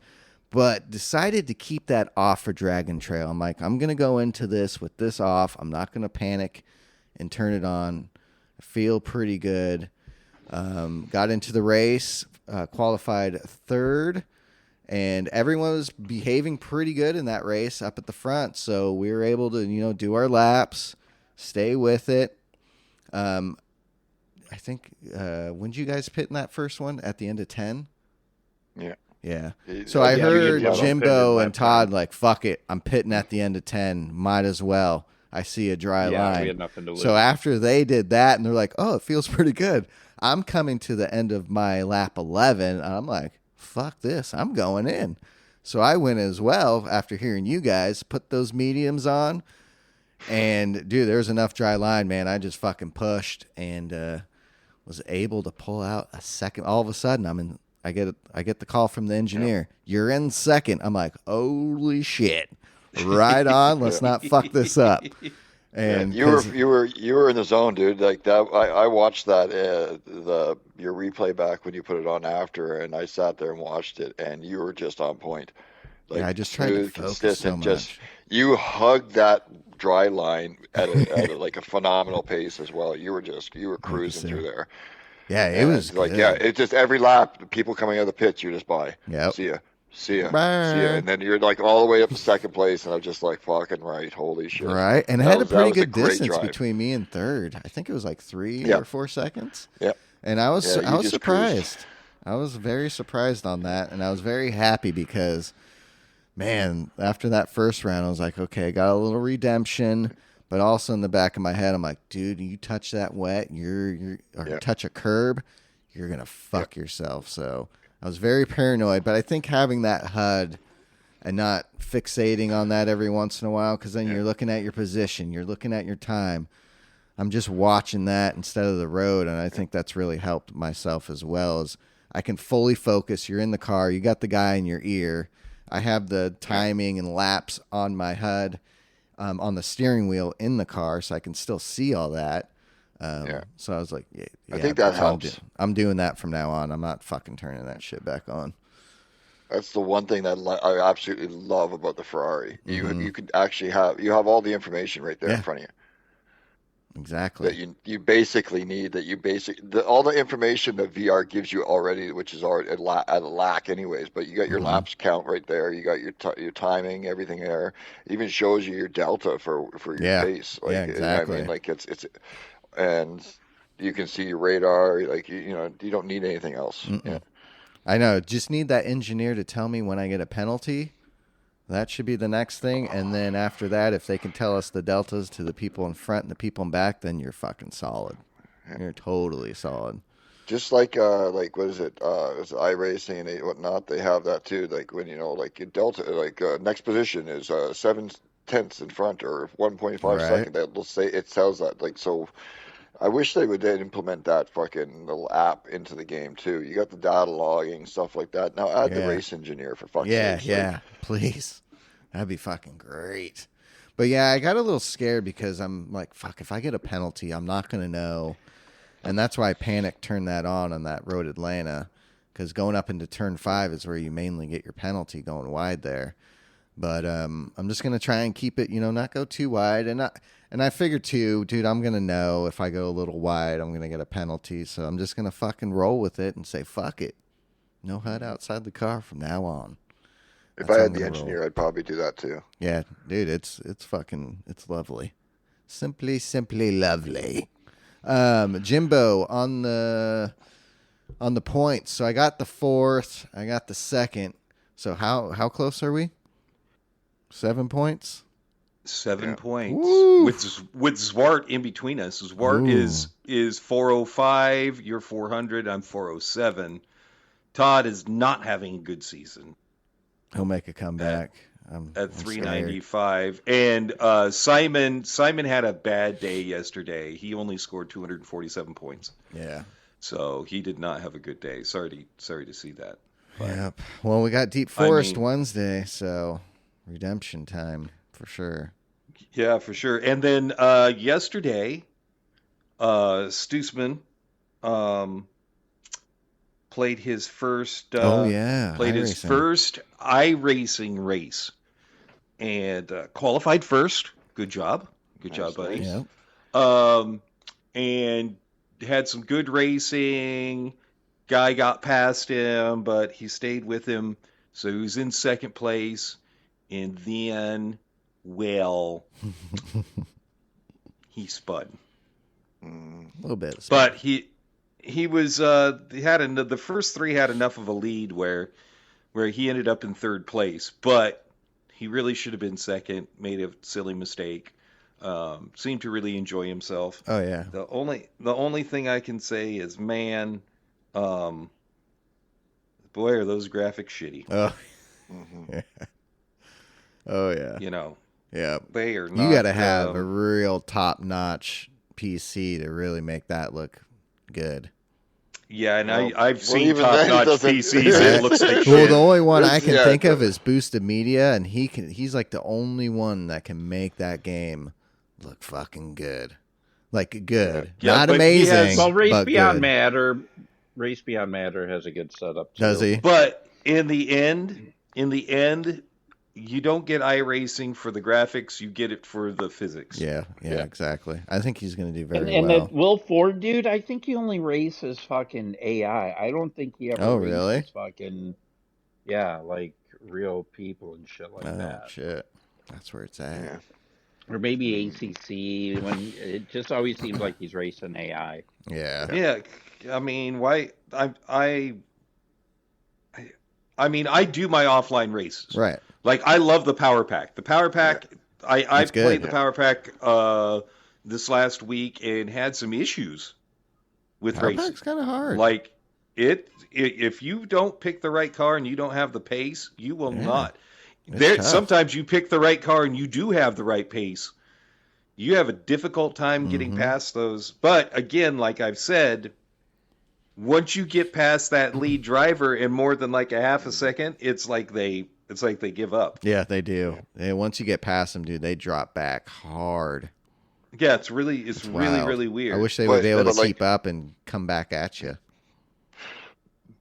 But decided to keep that off for Dragon Trail. I'm like, I'm going to go into this with this off. I'm not going to panic and turn it on. I feel pretty good. Got into the race, qualified third, and everyone was behaving pretty good in that race up at the front. So we were able to, do our laps, stay with it. I think, when did you guys pit in that first one? At the end of 10? Yeah. Yeah. So I heard Jimbo and Todd like, fuck it. I'm pitting at the end of 10. Might as well. I see a dry line. We had nothing to lose. So after they did that, and they're like, oh, it feels pretty good. I'm coming to the end of my lap 11. And I'm like, fuck this. I'm going in. So I went as well after hearing you guys put those mediums on. And, dude, there's enough dry line, man. I just fucking pushed and was able to pull out a second. All of a sudden, I get the call from the engineer. You're in second. I'm like, holy shit! Right on. Let's not fuck this up. And you were in the zone, dude. Like that. I watched that your replay back when you put it on after, and I sat there and watched it, and you were just on point. Like, I just tried to focus so much. You hugged that dry line at like a phenomenal pace as well. You were cruising through there. Yeah, it was like, good. yeah, it's just every lap, people coming out of the pits, you're just by. Yeah. See ya. And then you're like all the way up to second place, and I'm just like, fucking right, holy shit. Right, and it had a pretty good distance between me and third. I think it was like 3 or 4 seconds. Yeah. And I was surprised. Cruised. I was very surprised on that, and I was very happy because, man, after that first round, I was like, okay, I got a little redemption. But also in the back of my head, I'm like, dude, you touch that wet, touch a curb, you're going to fuck yourself. So I was very paranoid. But I think having that HUD and not fixating on that every once in a while, because then you're looking at your position, you're looking at your time. I'm just watching that instead of the road. And I think that's really helped myself as well. As I can fully focus. You're in the car. You got the guy in your ear. I have the timing and laps on my HUD. On the steering wheel in the car, so I can still see all that. So I was like, I think that helps. I'm doing that from now on. I'm not fucking turning that shit back on. That's the one thing that I absolutely love about the Ferrari. You could actually have all the information right there in front of you. Exactly. That you basically need. All the information that VR gives you already, which is already at a lack anyways. But you got your laps count right there. You got your timing, everything there. It even shows you your delta for your pace. Like, exactly. I mean, like it's, and you can see your radar. Like you don't need anything else. Yeah. I know. Just need that engineer to tell me when I get a penalty. That should be the next thing. And then after that, if they can tell us the deltas to the people in front and the people in back, then you're fucking solid. You're totally solid. Just like what is it? It's iRacing and whatnot. They have that too. Like when like your delta, like next position is 7 tenths in front or 1.5 Right. second. They'll say it tells that. Like, so I wish they would then implement that fucking little app into the game too. You got the data logging, stuff like that. Now add the Yeah. race engineer for fuck's Yeah, sake. yeah, please. That'd be fucking great. But yeah, I got a little scared because I'm like, fuck, if I get a penalty, I'm not going to know. And that's why Panic turned that on that Road Atlanta, because going up into turn 5 is where you mainly get your penalty going wide there. But I'm just going to try and keep it, not go too wide. And I figured too, dude, I'm going to know if I go a little wide, I'm going to get a penalty. So I'm just going to fucking roll with it and say, fuck it. No HUD outside the car from now on. If That's I how had I'm the gonna engineer, roll. I'd probably do that too. Yeah, dude, it's lovely. Simply lovely. Jimbo on the points. So I got the 4th, I got the 2nd. So how close are we? 7 points? 7 points. Woo. With Zwart in between us. Zwart is 405, you're 400, I'm 407. Todd is not having a good season. He'll make a comeback. At 395. And Simon had a bad day yesterday. He only scored 247 points. Yeah. So he did not have a good day. Sorry to see that. But, Yep. Well, we got Deep Forest Wednesday, so redemption time for sure. Yeah, for sure. And then yesterday, Stoosman played his first first iRacing race and qualified first. Good job, buddy. Yep. And had some good racing. Guy got past him, but he stayed with him, so he was in second place. And then, well, he spun a little bit, but he was the first 3 had enough of a lead where he ended up in third place, but he really should have been second. Made a silly mistake. Seemed to really enjoy himself. Oh yeah. The only thing I can say is, man, boy, are those graphics shitty. Oh. Yeah. Oh yeah. Yeah. They are not. You got to have a real top-notch PC to really make that look good. Yeah, and I've seen top-notch PCs. It looks like shit. Well, the only one I can think of is Boosted Media, and he's like the only one that can make that game look fucking good. Like good. Yeah, not amazing. Race Beyond good. Matter has a good setup too. Does he? But in the end, you don't get iRacing for the graphics, you get it for the physics. Yeah, exactly. I think he's going to do very and well. And that Will Ford dude, I think he only races fucking AI. I don't think he ever races fucking, like real people and shit like that. Oh, shit. That's where it's at. Yeah. Or maybe ACC, when it just always seems like he's racing AI. Yeah. Yeah, I mean, why... I mean, I do my offline races. Right. Like, I love the Power Pack. The Power Pack, I played the Power Pack this last week and had some issues with racing. Power Pack's kind of hard. Like, if you don't pick the right car and you don't have the pace, you will not. Sometimes you pick the right car and you do have the right pace. You have a difficult time getting past those. But, again, like I've said... Once you get past that lead driver in more than like a half a second, it's like they give up. Yeah, they do. Once you get past them, dude, they drop back hard. Yeah, it's really weird. I wish they would be able to keep up and come back at you.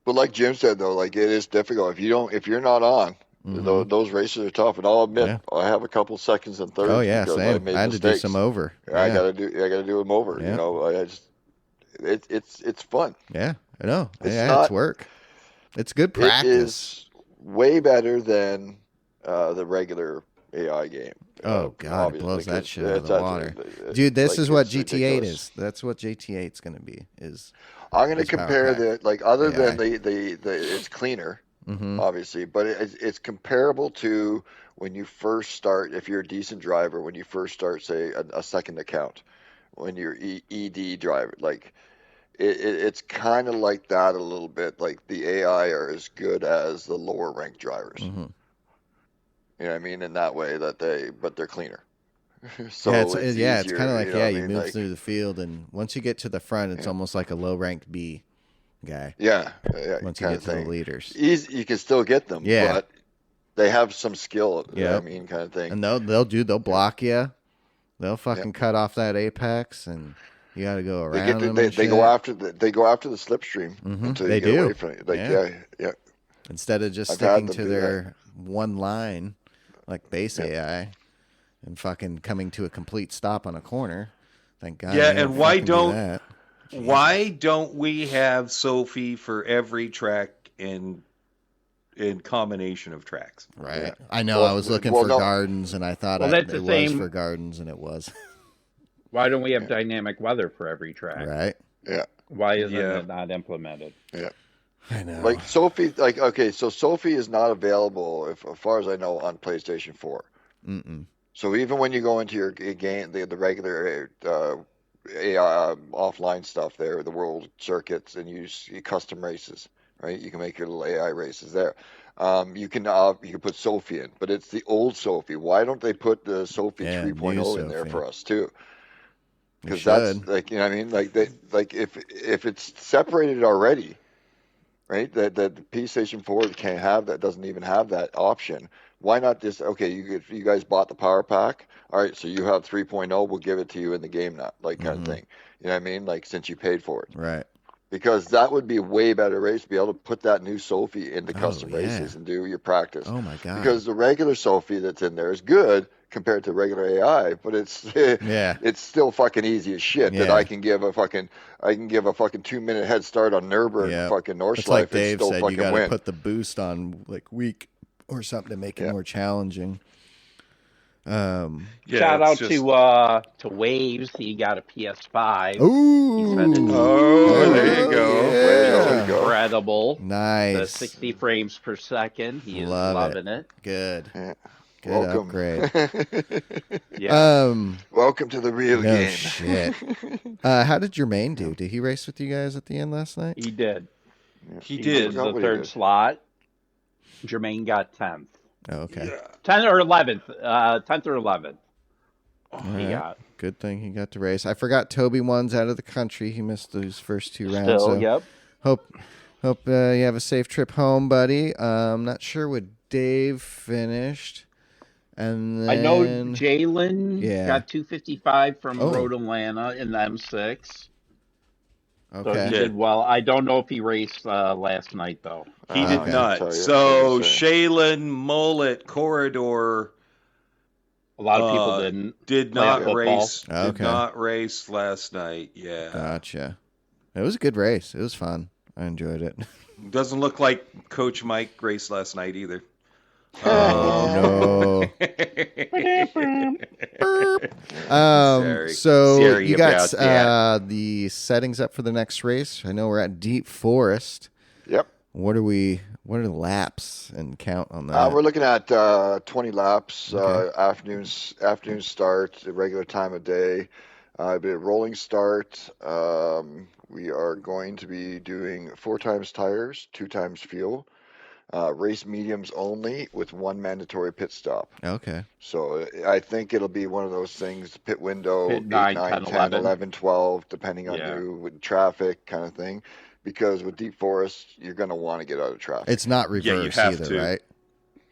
But like Jim said though, like it is difficult if you're not on. Those races are tough, and I'll admit I have a couple seconds in third. Oh yeah, same. I had to do some over. I gotta do them over. Yeah. It's fun. Yeah, I know. It's work. It's good practice. It is way better than the regular AI game. Oh God, it blows that shit out of the water, dude. This is what GT8 is. That's what GT8 is going to be. I'm going to compare other than the it's cleaner, obviously, but it's comparable to when you first start. If you're a decent driver, when you first start, say a second account. When you're ED driver, like it's kind of like that a little bit. Like the AI are as good as the lower ranked drivers. You know what I mean? In that way but they're cleaner. So it's kind of like, you move like, through the field, and once you get to the front, it's almost like a low-ranked B guy. Yeah, once you get to the leaders. Easy, you can still get them, but they have some skill, you know what I mean, kind of thing. And they'll block you. They'll fucking cut off that apex, and you got to go around them. They go after the slipstream until you get away from it. Like, Instead of just sticking to their one line, like base AI, and fucking coming to a complete stop on a corner. Thank God. Yeah, and why don't we have Sophie for every track in combination of tracks? Right. Yeah. I know. I was looking for Gardens, and I thought it was for Gardens, and it was. Why don't we have dynamic weather for every track? Right. Yeah. Why isn't it not implemented? Yeah. I know. Like Sophie, so Sophie is not available, as far as I know, on PlayStation 4. Mm-mm. So even when you go into your game, the regular AI offline stuff there, the world circuits, and you custom races, right? You can make your little AI races there. You can put Sophie in, but it's the old Sophie. Why don't they put the Sophie 3.0 in there for us too? Because that's like, you know what I mean? Like if it's separated already, right? That the PlayStation 4 can't have that, doesn't even have that option. Why not just, you guys bought the power pack, all right, so you have 3.0, we'll give it to you in the game now, like kind of thing. You know what I mean? Like, since you paid for it. Right. Because that would be a way better race to be able to put that new Sophie into custom races and do your practice. Oh my God. Because the regular Sophie that's in there is good compared to regular AI, but it's still fucking easy as shit that I can give a fucking 2-minute head start on Nürburgring and fucking Nordschleife. It's like Dave still said, you got to win. put the boost on like week or something to make it more challenging. Shout out to Waves. He got a PS5. Ooh, there you go. There you go. Incredible. Nice. The 60 frames per second. He is loving it. Good. Yeah. Good Welcome. upgrade. Welcome to the real game. Shit. How did Jermaine do? Did he race with you guys at the end last night? He did. He did. The third slot. Jermaine got 10th. Oh, okay. 10th or 11th. 10th or 11th. He got. Good thing he got to race. I forgot Toby one's out of the country. He missed those first two rounds. Still, so yep. Hope you have a safe trip home, buddy. I'm not sure what Dave finished. And then, I know Jalen got 255 from Road Atlanta in the M6. Okay. So he did well. I don't know if he raced last night, though. He did not. So Shaylin, Mullet, Corridor. A lot of people didn't. Did not race. Okay. Did not race last night. Yeah. Gotcha. It was a good race. It was fun. I enjoyed it. Doesn't look like Coach Mike raced last night either. Oh, no. So Sorry you got the settings up for the next race. I know we're at Deep Forest. Yep. What are the laps and count on that? We're looking at 20 laps, afternoon start, the regular time of day. A bit of rolling start. We are going to be doing 4 times tires, 2 times fuel. Race mediums only with 1 mandatory pit stop. Okay. So I think it'll be one of those things, pit window, pit 8, 9, 10, 11, 12, depending on you, with traffic kind of thing. Because with Deep Forest, you're going to want to get out of traffic. It's not reverse either, right?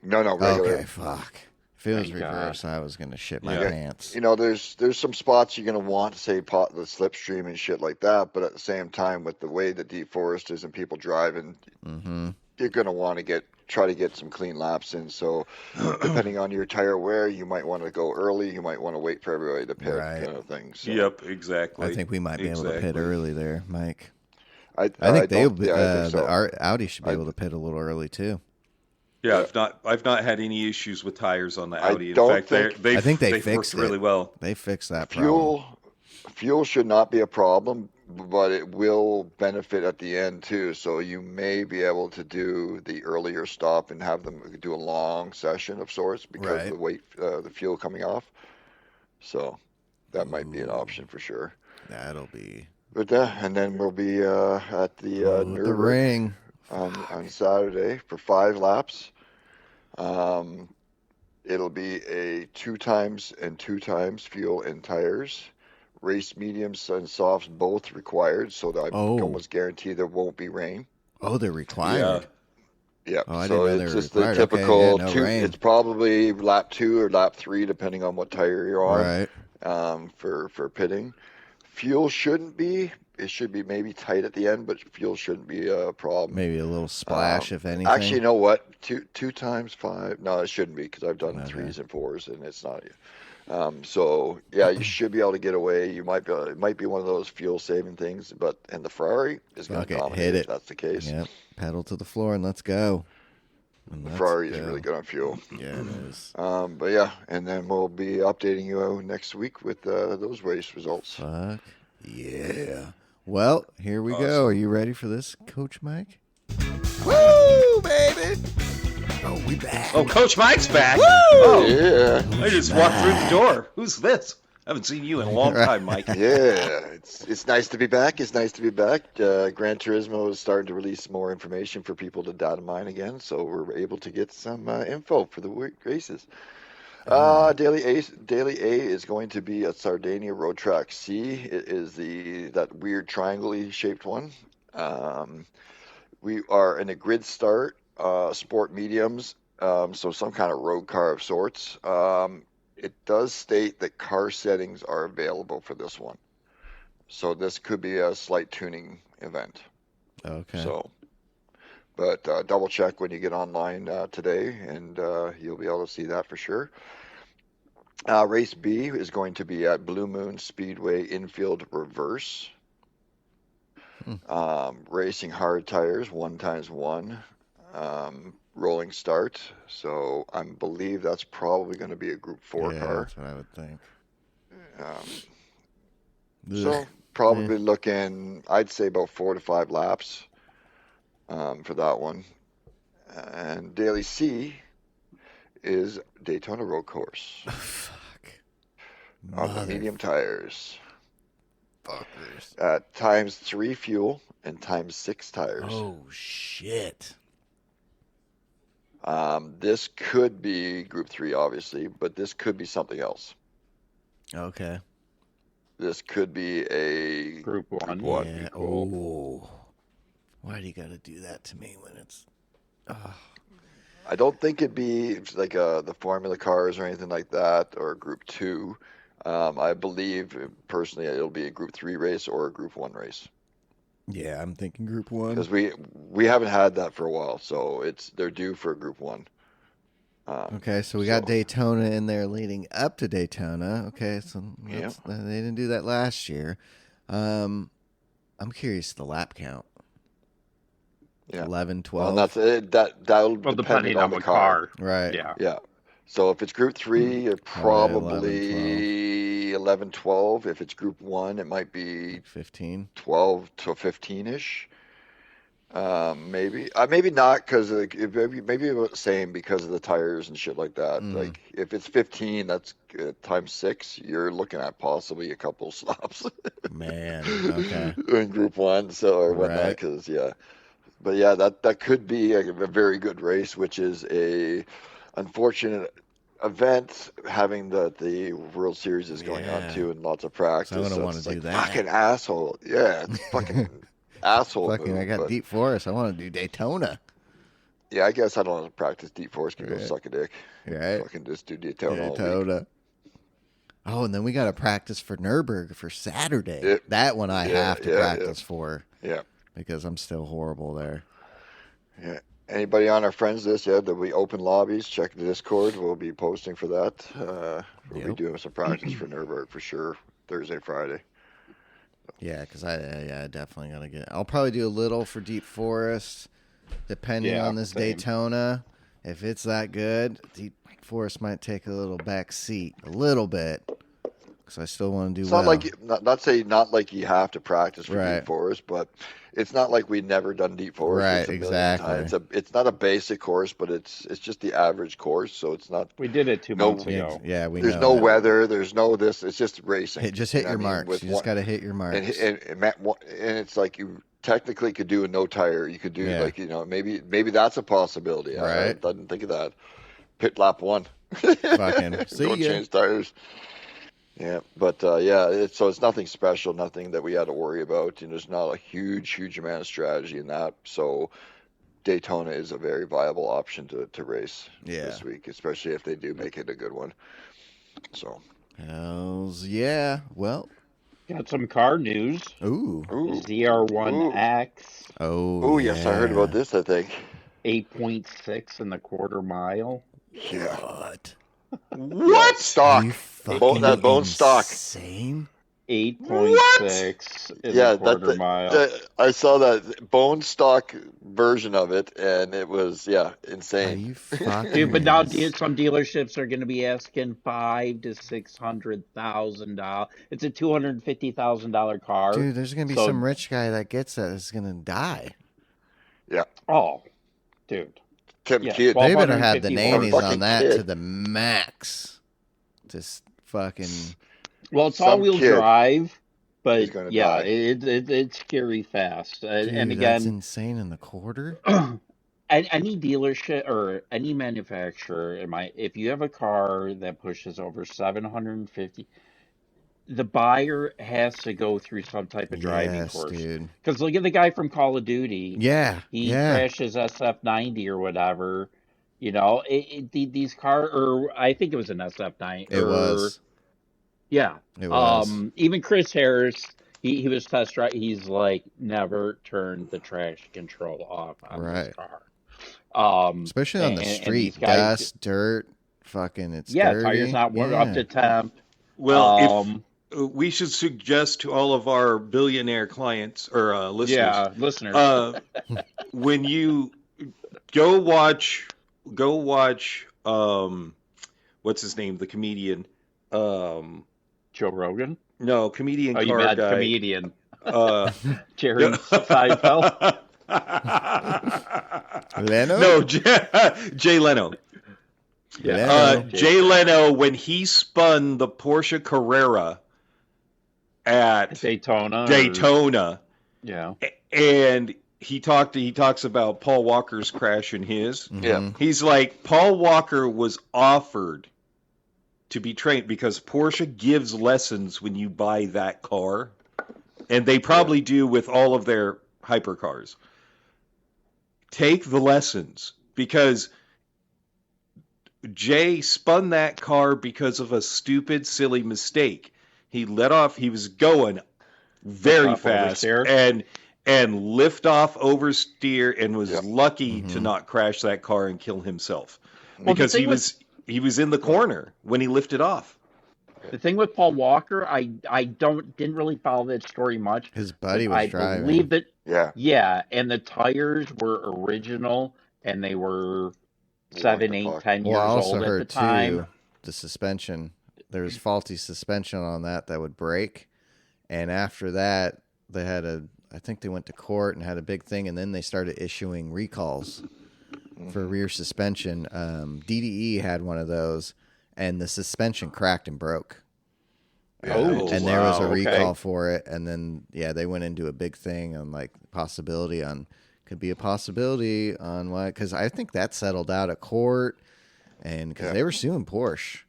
No, regular. Okay, fuck. If it was reverse, I was going to shit my pants. You know, there's some spots you're going to want to say the slipstream and shit like that, but at the same time, with the way that Deep Forest is and people driving, you're going to want to try to get some clean laps in. So depending on your tire wear, you might want to go early. You might want to wait for everybody to pit, kind of thing. So, yep, exactly. I think we might be able to pit early there, Mike. I think our Audi should be able to pit a little early too. Yeah, I've not had any issues with tires on the Audi. In fact, I think they fixed really well. They fixed that problem. Fuel should not be a problem, but it will benefit at the end too. So you may be able to do the earlier stop and have them do a long session of sorts because of the fuel coming off. So that might be an option for sure. That'll be. But and then we'll be at the Nürburgring ring on Saturday for 5 laps. It'll be a 2x and 2x fuel and tires. Race mediums and softs both required, so that I can almost guarantee there won't be rain. Oh, they're required. Yeah. Oh, I so didn't know it's they were just required. the typical no rain. It's probably lap 2 or lap 3, depending on what tire you're on. Right. For pitting. Fuel shouldn't be. It should be maybe tight at the end, but fuel shouldn't be a problem. Maybe a little splash, if anything. Actually, you know what? 2x5. No, it shouldn't be, because I've done 3s and 4s, and it's not. So yeah, you should be able to get away. You might be. It might be one of those fuel saving things, and the Ferrari is going to dominate hit it. if that's the case. Yep. Pedal to the floor and let's go. The Ferrari is really good on fuel. Yeah, it is. But yeah, and then we'll be updating you next week with those race results. Fuck yeah. Well, here we go. Are you ready for this, Coach Mike? Woo, baby! Oh, we back. Oh, Coach Mike's back. Woo! Oh, yeah. I just walked through the door. Who's this? I haven't seen you in a long time, Mike. Yeah, it's nice to be back. It's nice to be back. Gran Turismo is starting to release more information for people to data mine again, so we're able to get some info for the races. Daily A is going to be at Sardinia Road Track C. It is that weird triangle-y shaped one. We are in a grid start, sport mediums, so some kind of road car of sorts. It does state that car settings are available for this one. So this could be a slight tuning event. Okay. But double check when you get online today, and you'll be able to see that for sure. Race B is going to be at Blue Moon Speedway Infield Reverse. Racing hard tires, 1x1. Rolling start. So I believe that's probably going to be a Group 4 car. That's what I would think. So probably looking, I'd say about 4 to 5 laps for that one. And Daily C is Daytona Road Course. Fuck. On the medium tires. Fuckers. At ×3 fuel and ×6 tires. Oh, shit. This could be Group 3, obviously, but this could be something else. Okay. This could be a Group 1. Yeah. Oh. Why do you got to do that to me when it's... I don't think it'd be like the Formula cars or anything like that, or Group 2. I believe, personally, it'll be a Group 3 race or a Group 1 race. Yeah, I'm thinking Group 1. Because we haven't had that for a while, so they're due for a Group 1. Okay, so we got Daytona in there leading up to Daytona. Okay, so they didn't do that last year. I'm curious the lap count. Yeah. 11, 12. Well, that'll depending on the the car. Right. Yeah. So if it's Group 3, it probably 11, 12. If it's Group 1, it might be 15. 12 to 15-ish. Maybe. Maybe not, because maybe about the same because of the tires and shit like that. Like, if it's 15, that's ×6. You're looking at possibly a couple stops. Man, okay. In Group 1, or whatnot, because, But yeah, that could be a very good race, which is a unfortunate event, having the World Series is going on too, and lots of practice. So I don't want to do that. Fucking asshole. Yeah, it's fucking asshole. Fucking, I got Deep Forest. I want to do Daytona. Yeah, I guess I don't have to practice Deep Forest. Can go suck a dick. Right. Fucking just do Daytona. All week. Oh, and then we got to practice for Nürburgring for Saturday. That one I have to practice for. Yeah. Because I'm still horrible there. Yeah. Anybody on our friends list? Yeah, that we open lobbies. Check the Discord. We'll be posting for that. We'll be doing some practice for Nürburgring for sure. Thursday, Friday. Yeah, because I definitely gotta get. I'll probably do a little for Deep Forest, depending on this Daytona. If it's that good, Deep Forest might take a little back seat, a little bit. I still want to do not like you have to practice for Deep Forest, but it's not like we've never done Deep Forest. Right, exactly. It's not a basic course, but it's just the average course, so it's not. We did it 2 months ago. Yeah, there's no weather, there's no this. It's just racing. Just hit your marks. You just got to hit your marks. And it's like you technically could do a no tire. You could do maybe that's a possibility. Right. I didn't think of that. Pit lap 1. Fucking see Don't ya. change tires. Yeah, but so it's nothing special, nothing that we had to worry about. There's not a huge amount of strategy in that. So Daytona is a very viable option to race this week, especially if they do make it a good one. So. Hells yeah. Well. Got some car news. Ooh. ZR1X. Oh, yeah. Yes, I heard about this, I think. 8.6 in the quarter mile. Yeah. What? What? Stock. That bone stock. Insane. 8.6 in the quarter mile. I saw that bone stock version of it, and it was insane. Are you fucking Dude, but now some dealerships are going to be asking $500,000 to $600,000. It's a $250,000 car. Dude, there's gonna be some rich guy that gets that is gonna die. Yeah. Oh, dude. Kid. They better have the nannies on that kid. to the max. Just fucking. Well, it's all-wheel drive, but die. it's scary fast. Dude, and again, that's insane in the quarter. Any dealership or any manufacturer, if you have a car that pushes over 750, the buyer has to go through some type of driving course. Because look at the guy from Call of Duty. He crashed his SF90 or whatever. These cars, or I think it was an SF90. It was. Yeah. It was. Even Chris Harris, he was test drive. He's like, never turned the traction control off on this car. Especially on the street, dust, dirt, fucking, it's dirty. Tires not up to temp. Well, if we should suggest to all of our billionaire clients or listeners, when you go watch, what's his name, the comedian, Joe Rogan? No, comedian. Oh, you meant guy. Comedian. Jerry Seinfeld. Leno? No, Jay Leno. Yeah. Jay Leno, when he spun the Porsche Carrera at Daytona. Yeah. And he talks about Paul Walker's crash in his. Yeah. He's like, Paul Walker was offered to be trained because Porsche gives lessons when you buy that car, and they probably do with all of their hypercars. Take the lessons, because Jay spun that car because of a stupid, silly mistake. He was going very fast and lift off oversteer and was lucky to not crash that car and kill himself because he was in the corner when he lifted off. The thing with Paul Walker, I didn't really follow that story much. His buddy was driving. I believe that. Yeah, and the tires were original, and they were 7, 8, 10 years old at the time. Too, the suspension, there was faulty suspension on that would break, and after that, I think they went to court and had a big thing, and then they started issuing recalls for rear suspension. DDE had one of those, and the suspension cracked and broke. And there was a recall for it, and then they went into a big thing on could be a possibility on why, because I think that settled out of court, and because they were suing Porsche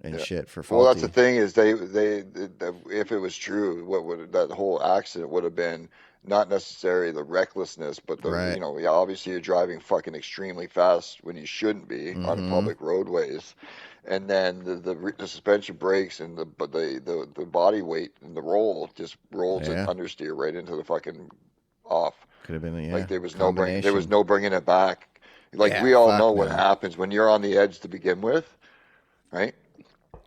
and shit for faulty. Well, that's the thing is they if it was true, that whole accident would have been not necessarily the recklessness, but obviously you're driving fucking extremely fast when you shouldn't be on public roadways, and then the suspension breaks and the body weight and the roll just rolls an understeer right into the fucking off. Could have been like there was no bringing it back. Like we all know what happens when you're on the edge to begin with, right?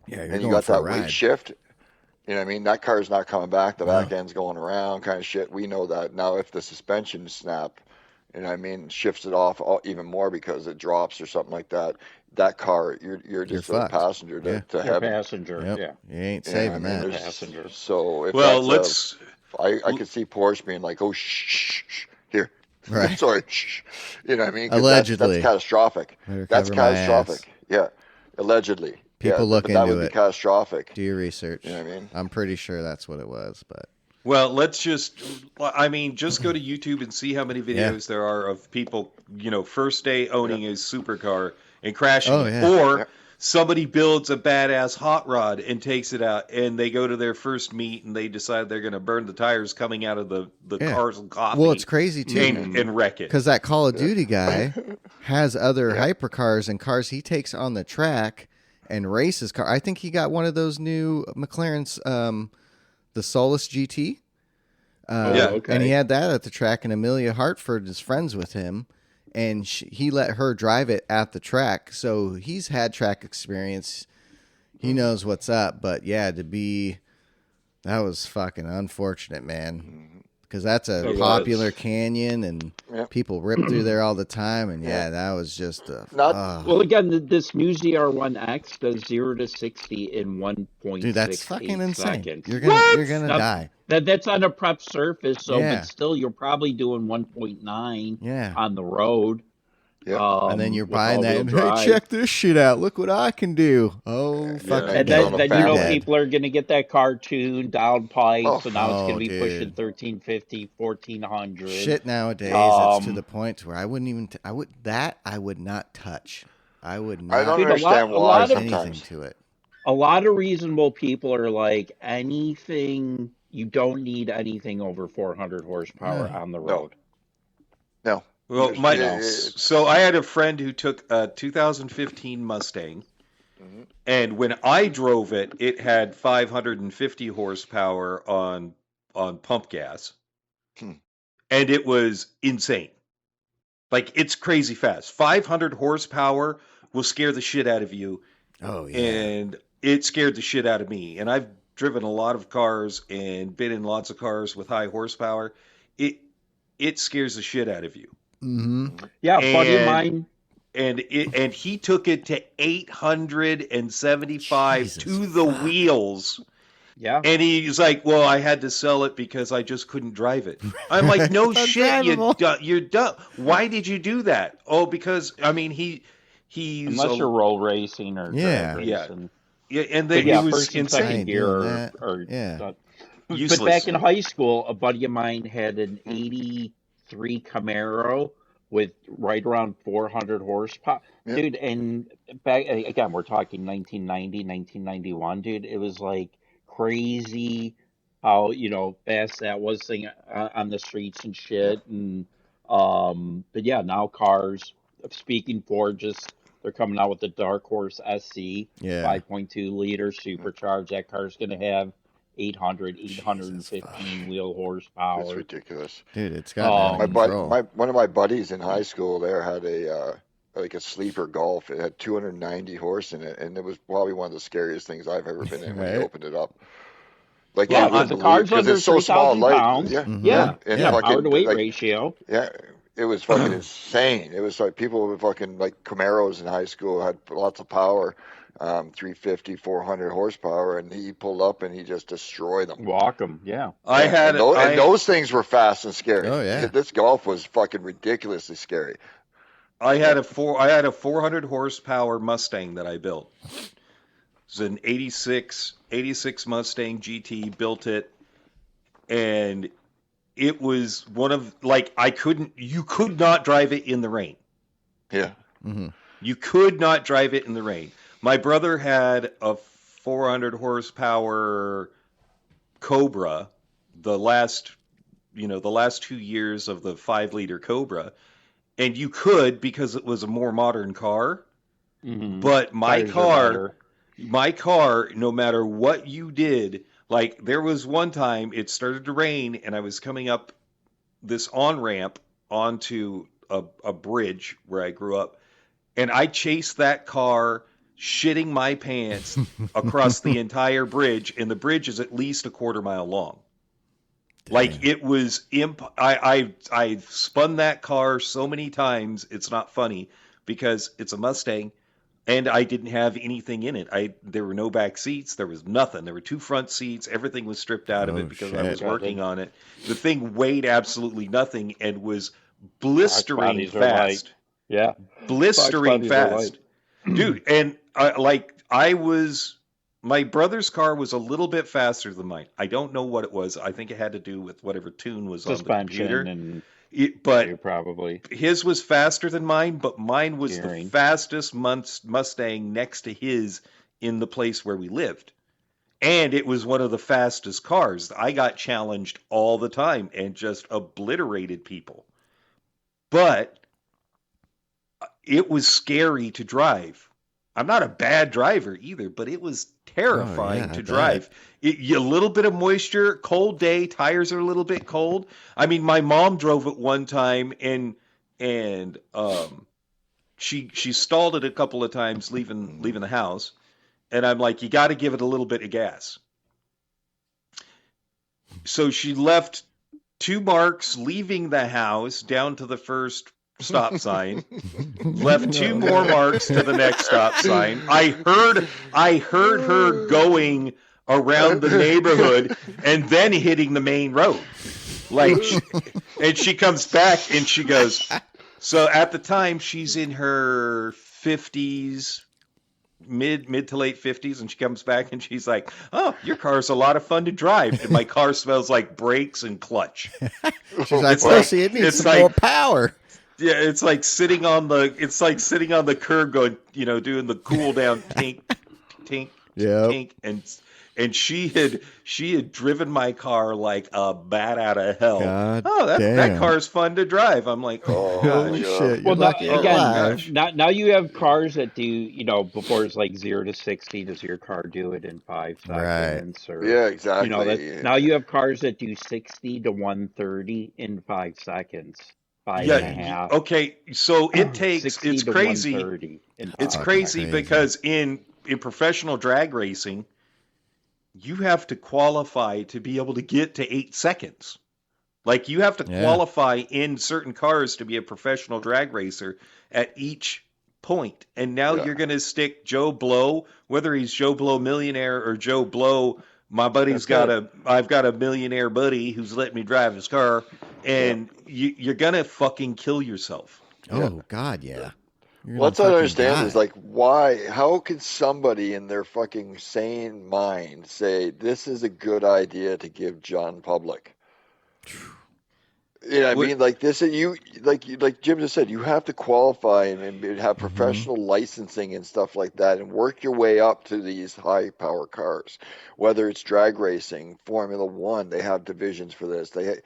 Yeah, and you got that weight shift. You know what I mean? That car's not coming back. The back end's going around, kind of shit. We know that. Now, if the suspension snap, you know what I mean, shifts it off even more because it drops or something like that, that car, you're just a passenger to heaven. Passenger, You ain't saving that. Passenger. So, if I could see Porsche being like, oh, shh, here. Right. Sorry, shh. You know what I mean? Allegedly. That's catastrophic. That's catastrophic. Yeah, allegedly. People look into it. That would be catastrophic. Do your research. You know what I mean? I'm pretty sure that's what it was, but. Well, let's just go to YouTube and see how many videos there are of people, first day owning a supercar and crashing, or somebody builds a badass hot rod and takes it out, and they go to their first meet and they decide they're going to burn the tires coming out of the cars and coffee. Well, it's crazy too, and wreck it, because that Call of Duty guy has other hypercars and cars he takes on the track and races car. I think he got one of those new McLaren's, the Solus GT. And he had that at the track, and Amelia Hartford is friends with him, and he let her drive it at the track. So he's had track experience. He knows what's up. But yeah, that was fucking unfortunate, man. Because that's a popular canyon, and people rip through there all the time. And that was just well, again, this new ZR1X does 0 to 60 in 1.6 dude, that's fucking insane. Seconds. You're gonna die. That's on a prep surface, so but still, you're probably doing 1.9 on the road. Yeah, and then you're buying that. And, hey, check this shit out! Look what I can do! Oh, fuck! And then people are gonna get that car tuned, downpiped, so now it's gonna be pushing 1350, 1400. Shit, nowadays it's to the point where I wouldn't even. I would not touch. I would not. I don't understand why sometimes. Anything to it. A lot of reasonable people are like, anything. You don't need anything over 400 horsepower on the road. No. Well, so I had a friend who took a 2015 Mustang, and when I drove it, it had 550 horsepower on pump gas, and it was insane. Like, it's crazy fast. 500 horsepower will scare the shit out of you. Oh, yeah. And it scared the shit out of me. And I've driven a lot of cars and been in lots of cars with high horsepower. It scares the shit out of you. Mm-hmm. Yeah, buddy of mine. And he took it to 875 to the wheels. Yeah. And he's like, well, I had to sell it because I just couldn't drive it. I'm like, no shit, you're dumb. Why did you do that? Oh, because, I mean, he's... Unless you're roll racing or drag racing. Yeah, and then he was first and second gear or useless. But back in high school, a buddy of mine had an 83 Camaro with right around 400 horsepower. Yeah. Dude, and back again, we're talking 1990, 1991, dude. It was like crazy how, fast that was thing on the streets and shit. And but yeah, now cars, speaking for just... They're coming out with the Dark Horse SC, 5.2 liter supercharged. That car's going to have 815 wheel horsepower. That's ridiculous, dude. It's got one of my buddies in high school there had a sleeper Golf. It had 290 horse in it, and it was probably one of the scariest things I've ever been in when he opened it up. Like, the car's under it's so small, pounds. And power to weight ratio. Yeah. It was fucking insane. It was like people with fucking like Camaros in high school had lots of power, 350, 400 horsepower, and he pulled up and he just destroyed them. Walk them, yeah. And those things were fast and scary. Oh yeah. This Golf was fucking ridiculously scary. I had a 400 horsepower Mustang that I built. It was an 86 Mustang GT. Built it, and it was one of, like, you could not drive it in the rain. Yeah. Mm-hmm. You could not drive it in the rain. My brother had a 400 horsepower Cobra, the last 2 years of the 5-liter Cobra, and you could, because it was a more modern car. Mm-hmm. But my car, no matter what you did, like, there was one time it started to rain and I was coming up this on-ramp onto a bridge where I grew up, and I chased that car shitting my pants across the entire bridge, and the bridge is at least a quarter mile long. Damn. Like, it was I spun that car so many times, it's not funny, because it's a Mustang. And I didn't have anything in it. There were no back seats. There was nothing. There were 2 front seats. Everything was stripped out of it because I was working on it. The thing weighed absolutely nothing and was blistering fast. Yeah. Blistering fast. Dude, and I was My brother's car was a little bit faster than mine. I don't know what it was. I think it had to do with whatever tune was on the computer. And but probably his was faster than mine, but mine was Gearing. the fastest Mustang next to his in the place where we lived. And it was one of the fastest cars. I got challenged all the time and just obliterated people. But it was scary to drive. I'm not a bad driver either, but it was terrifying to drive. A little bit of moisture, cold day, tires are a little bit cold. I mean, my mom drove it one time and she stalled it a couple of times leaving the house, and I'm like, you got to give it a little bit of gas. So she left 2 marks leaving the house down to the first stop sign, left 2 more marks to the next stop sign. I heard her going around the neighborhood and then hitting the main road. And she comes back and she goes, so at the time she's in her 50s, mid to late 50s, and she comes back and she's like, oh, your car's a lot of fun to drive. And my car smells like brakes and clutch. She's like, it needs some more power. Yeah, it's like sitting on the curb going, doing the cool down tink, tink, and she had driven my car like a bat out of hell. That car's fun to drive. I'm like, holy shit. Well, now you have cars that do, before it's like 0 to 60, does your car do it in 5 seconds? Right. Yeah, exactly. Now you have cars that do 60 to 130 in 5 seconds. 5.5. Okay, so it takes. It's crazy. It's crazy because in professional drag racing, you have to qualify to be able to get to 8 seconds. Like you have to qualify in certain cars to be a professional drag racer at each point. And now you're going to stick Joe Blow, whether he's Joe Blow Millionaire or Joe Blow. I've got a millionaire buddy who's letting me drive his car, and you're gonna fucking kill yourself. Oh God, yeah. What I don't understand is like, why? How could somebody in their fucking sane mind say this is a good idea to give John public? I mean, like this, like Jim just said, you have to qualify and have professional licensing and stuff like that, and work your way up to these high power cars. Whether it's drag racing, Formula One, they have divisions for this. Say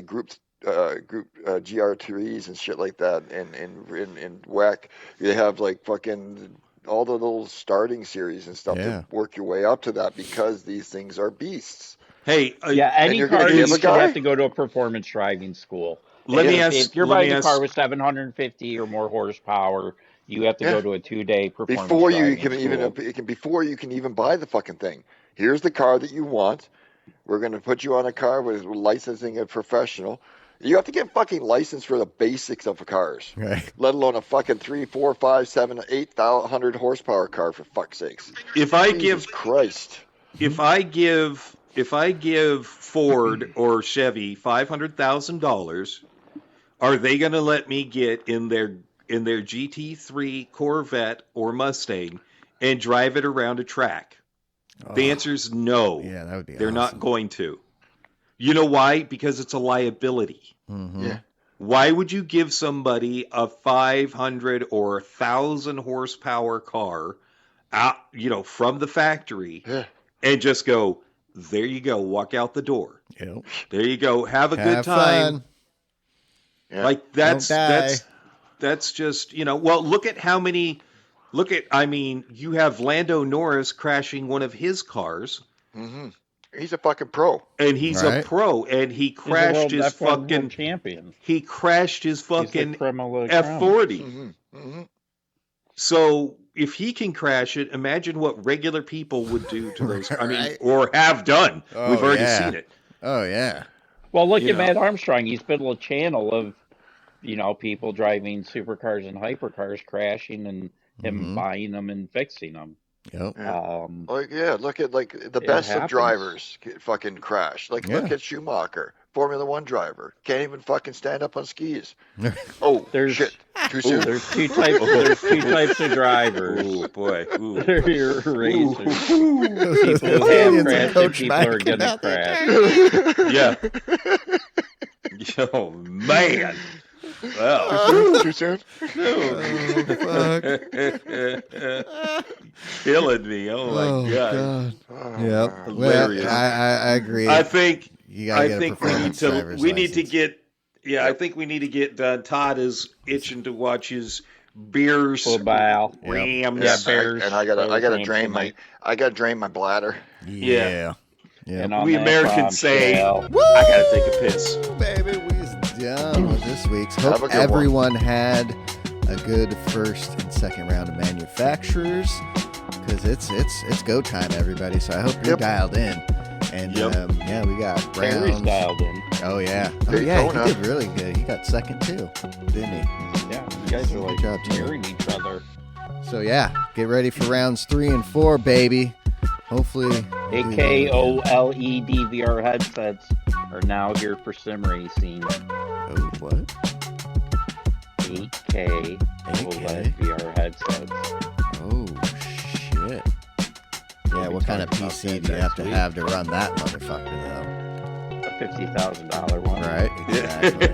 group GR3s and shit like that, and in WEC, they have like fucking all the little starting series and stuff to work your way up to that, because these things are beasts. Hey, any car you have to go to a performance driving school. If you're buying a car with 750 or more horsepower, you have to go to a 2-day performance before you driving school. Before you can even buy the fucking thing. Here's the car that you want. We're going to put you on a car with licensing a professional. You have to get fucking licensed for the basics of cars, right? Let alone a fucking 3, 4, 5, 7, 800 horsepower car, for fuck's sakes. If I give Ford or Chevy $500,000, are they going to let me get in their GT3 Corvette or Mustang and drive it around a track? The answer is no. Yeah, that would be They're awesome. not going to. You know why? Because it's a liability. Mm-hmm. Yeah. Why would you give somebody a 500 or 1,000 horsepower car out, from the factory and just go, there you go, walk out the door. Yep. There you go, have a good time. Yeah. Like that's just, well, look at you have Lando Norris crashing one of his cars. Mm-hmm. He's a fucking pro. And he's a pro, and he crashed his fucking champion. He crashed his fucking F40. Mm-hmm. Mm-hmm. So if he can crash it, imagine what regular people would do to those. I mean, or have done. We've already seen it. Oh yeah. Well, look at Matt Armstrong. He's built a channel of, people driving supercars and hypercars crashing, and him buying them and fixing them. Yep. Look at the best of drivers fucking crash. Look at Schumacher. Formula One driver. Can't even fucking stand up on skis. Oh, shit. Too soon. There's two types of drivers. Oh boy. Ooh. They're your racers. People who have crashed and people are going to crash. Yeah. Oh man. Wow. Too soon? Killing me. Oh my god. Yep. Hilarious. Well, I agree. I think you gotta get a we need performance to driver's we need to license. get I think we need to get Todd is itching to watch his Bears Football. Rams. Yeah, Bears. And I gotta Rams drain tonight. my bladder. Yeah. And Yeah. on We that Americans say, bombshell, I gotta take a piss. Baby, we's done with this week's. Have a Hope good one. everyone had a good first and second round of manufacturers, because it's go time, everybody. So I hope you're Yep. dialed in. And Yep. yeah, we got Terry's rounds. dialed in. Oh yeah, Daytona. he did really good. He got second too, didn't he? Yeah, you guys are like Good job, Terry. mirroring each other. So yeah, get ready for rounds 3 and 4, baby. Hopefully, AKOLE DVR headsets are now here for sim racing. Oh, what? AK OLED VR headsets. Oh shit. Yeah, what kind of PC do you have to run that motherfucker though? A $50,000 one. Right, exactly.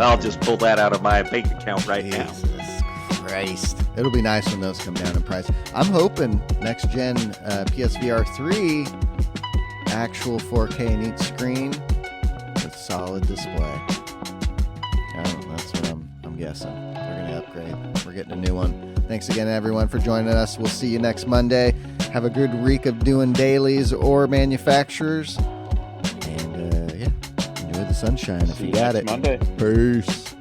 I'll just pull that out of my bank account right now. Jesus Christ. It'll be nice when those come down in price. I'm hoping next gen PSVR 3 actual 4K neat screen with solid display. That's what I'm guessing. We're going to upgrade. We're getting a new one. Thanks again, everyone, for joining us. We'll see you next Monday. Have a good week of doing dailies or manufacturers. And, yeah, enjoy the sunshine if See you you got next it. Monday. Peace.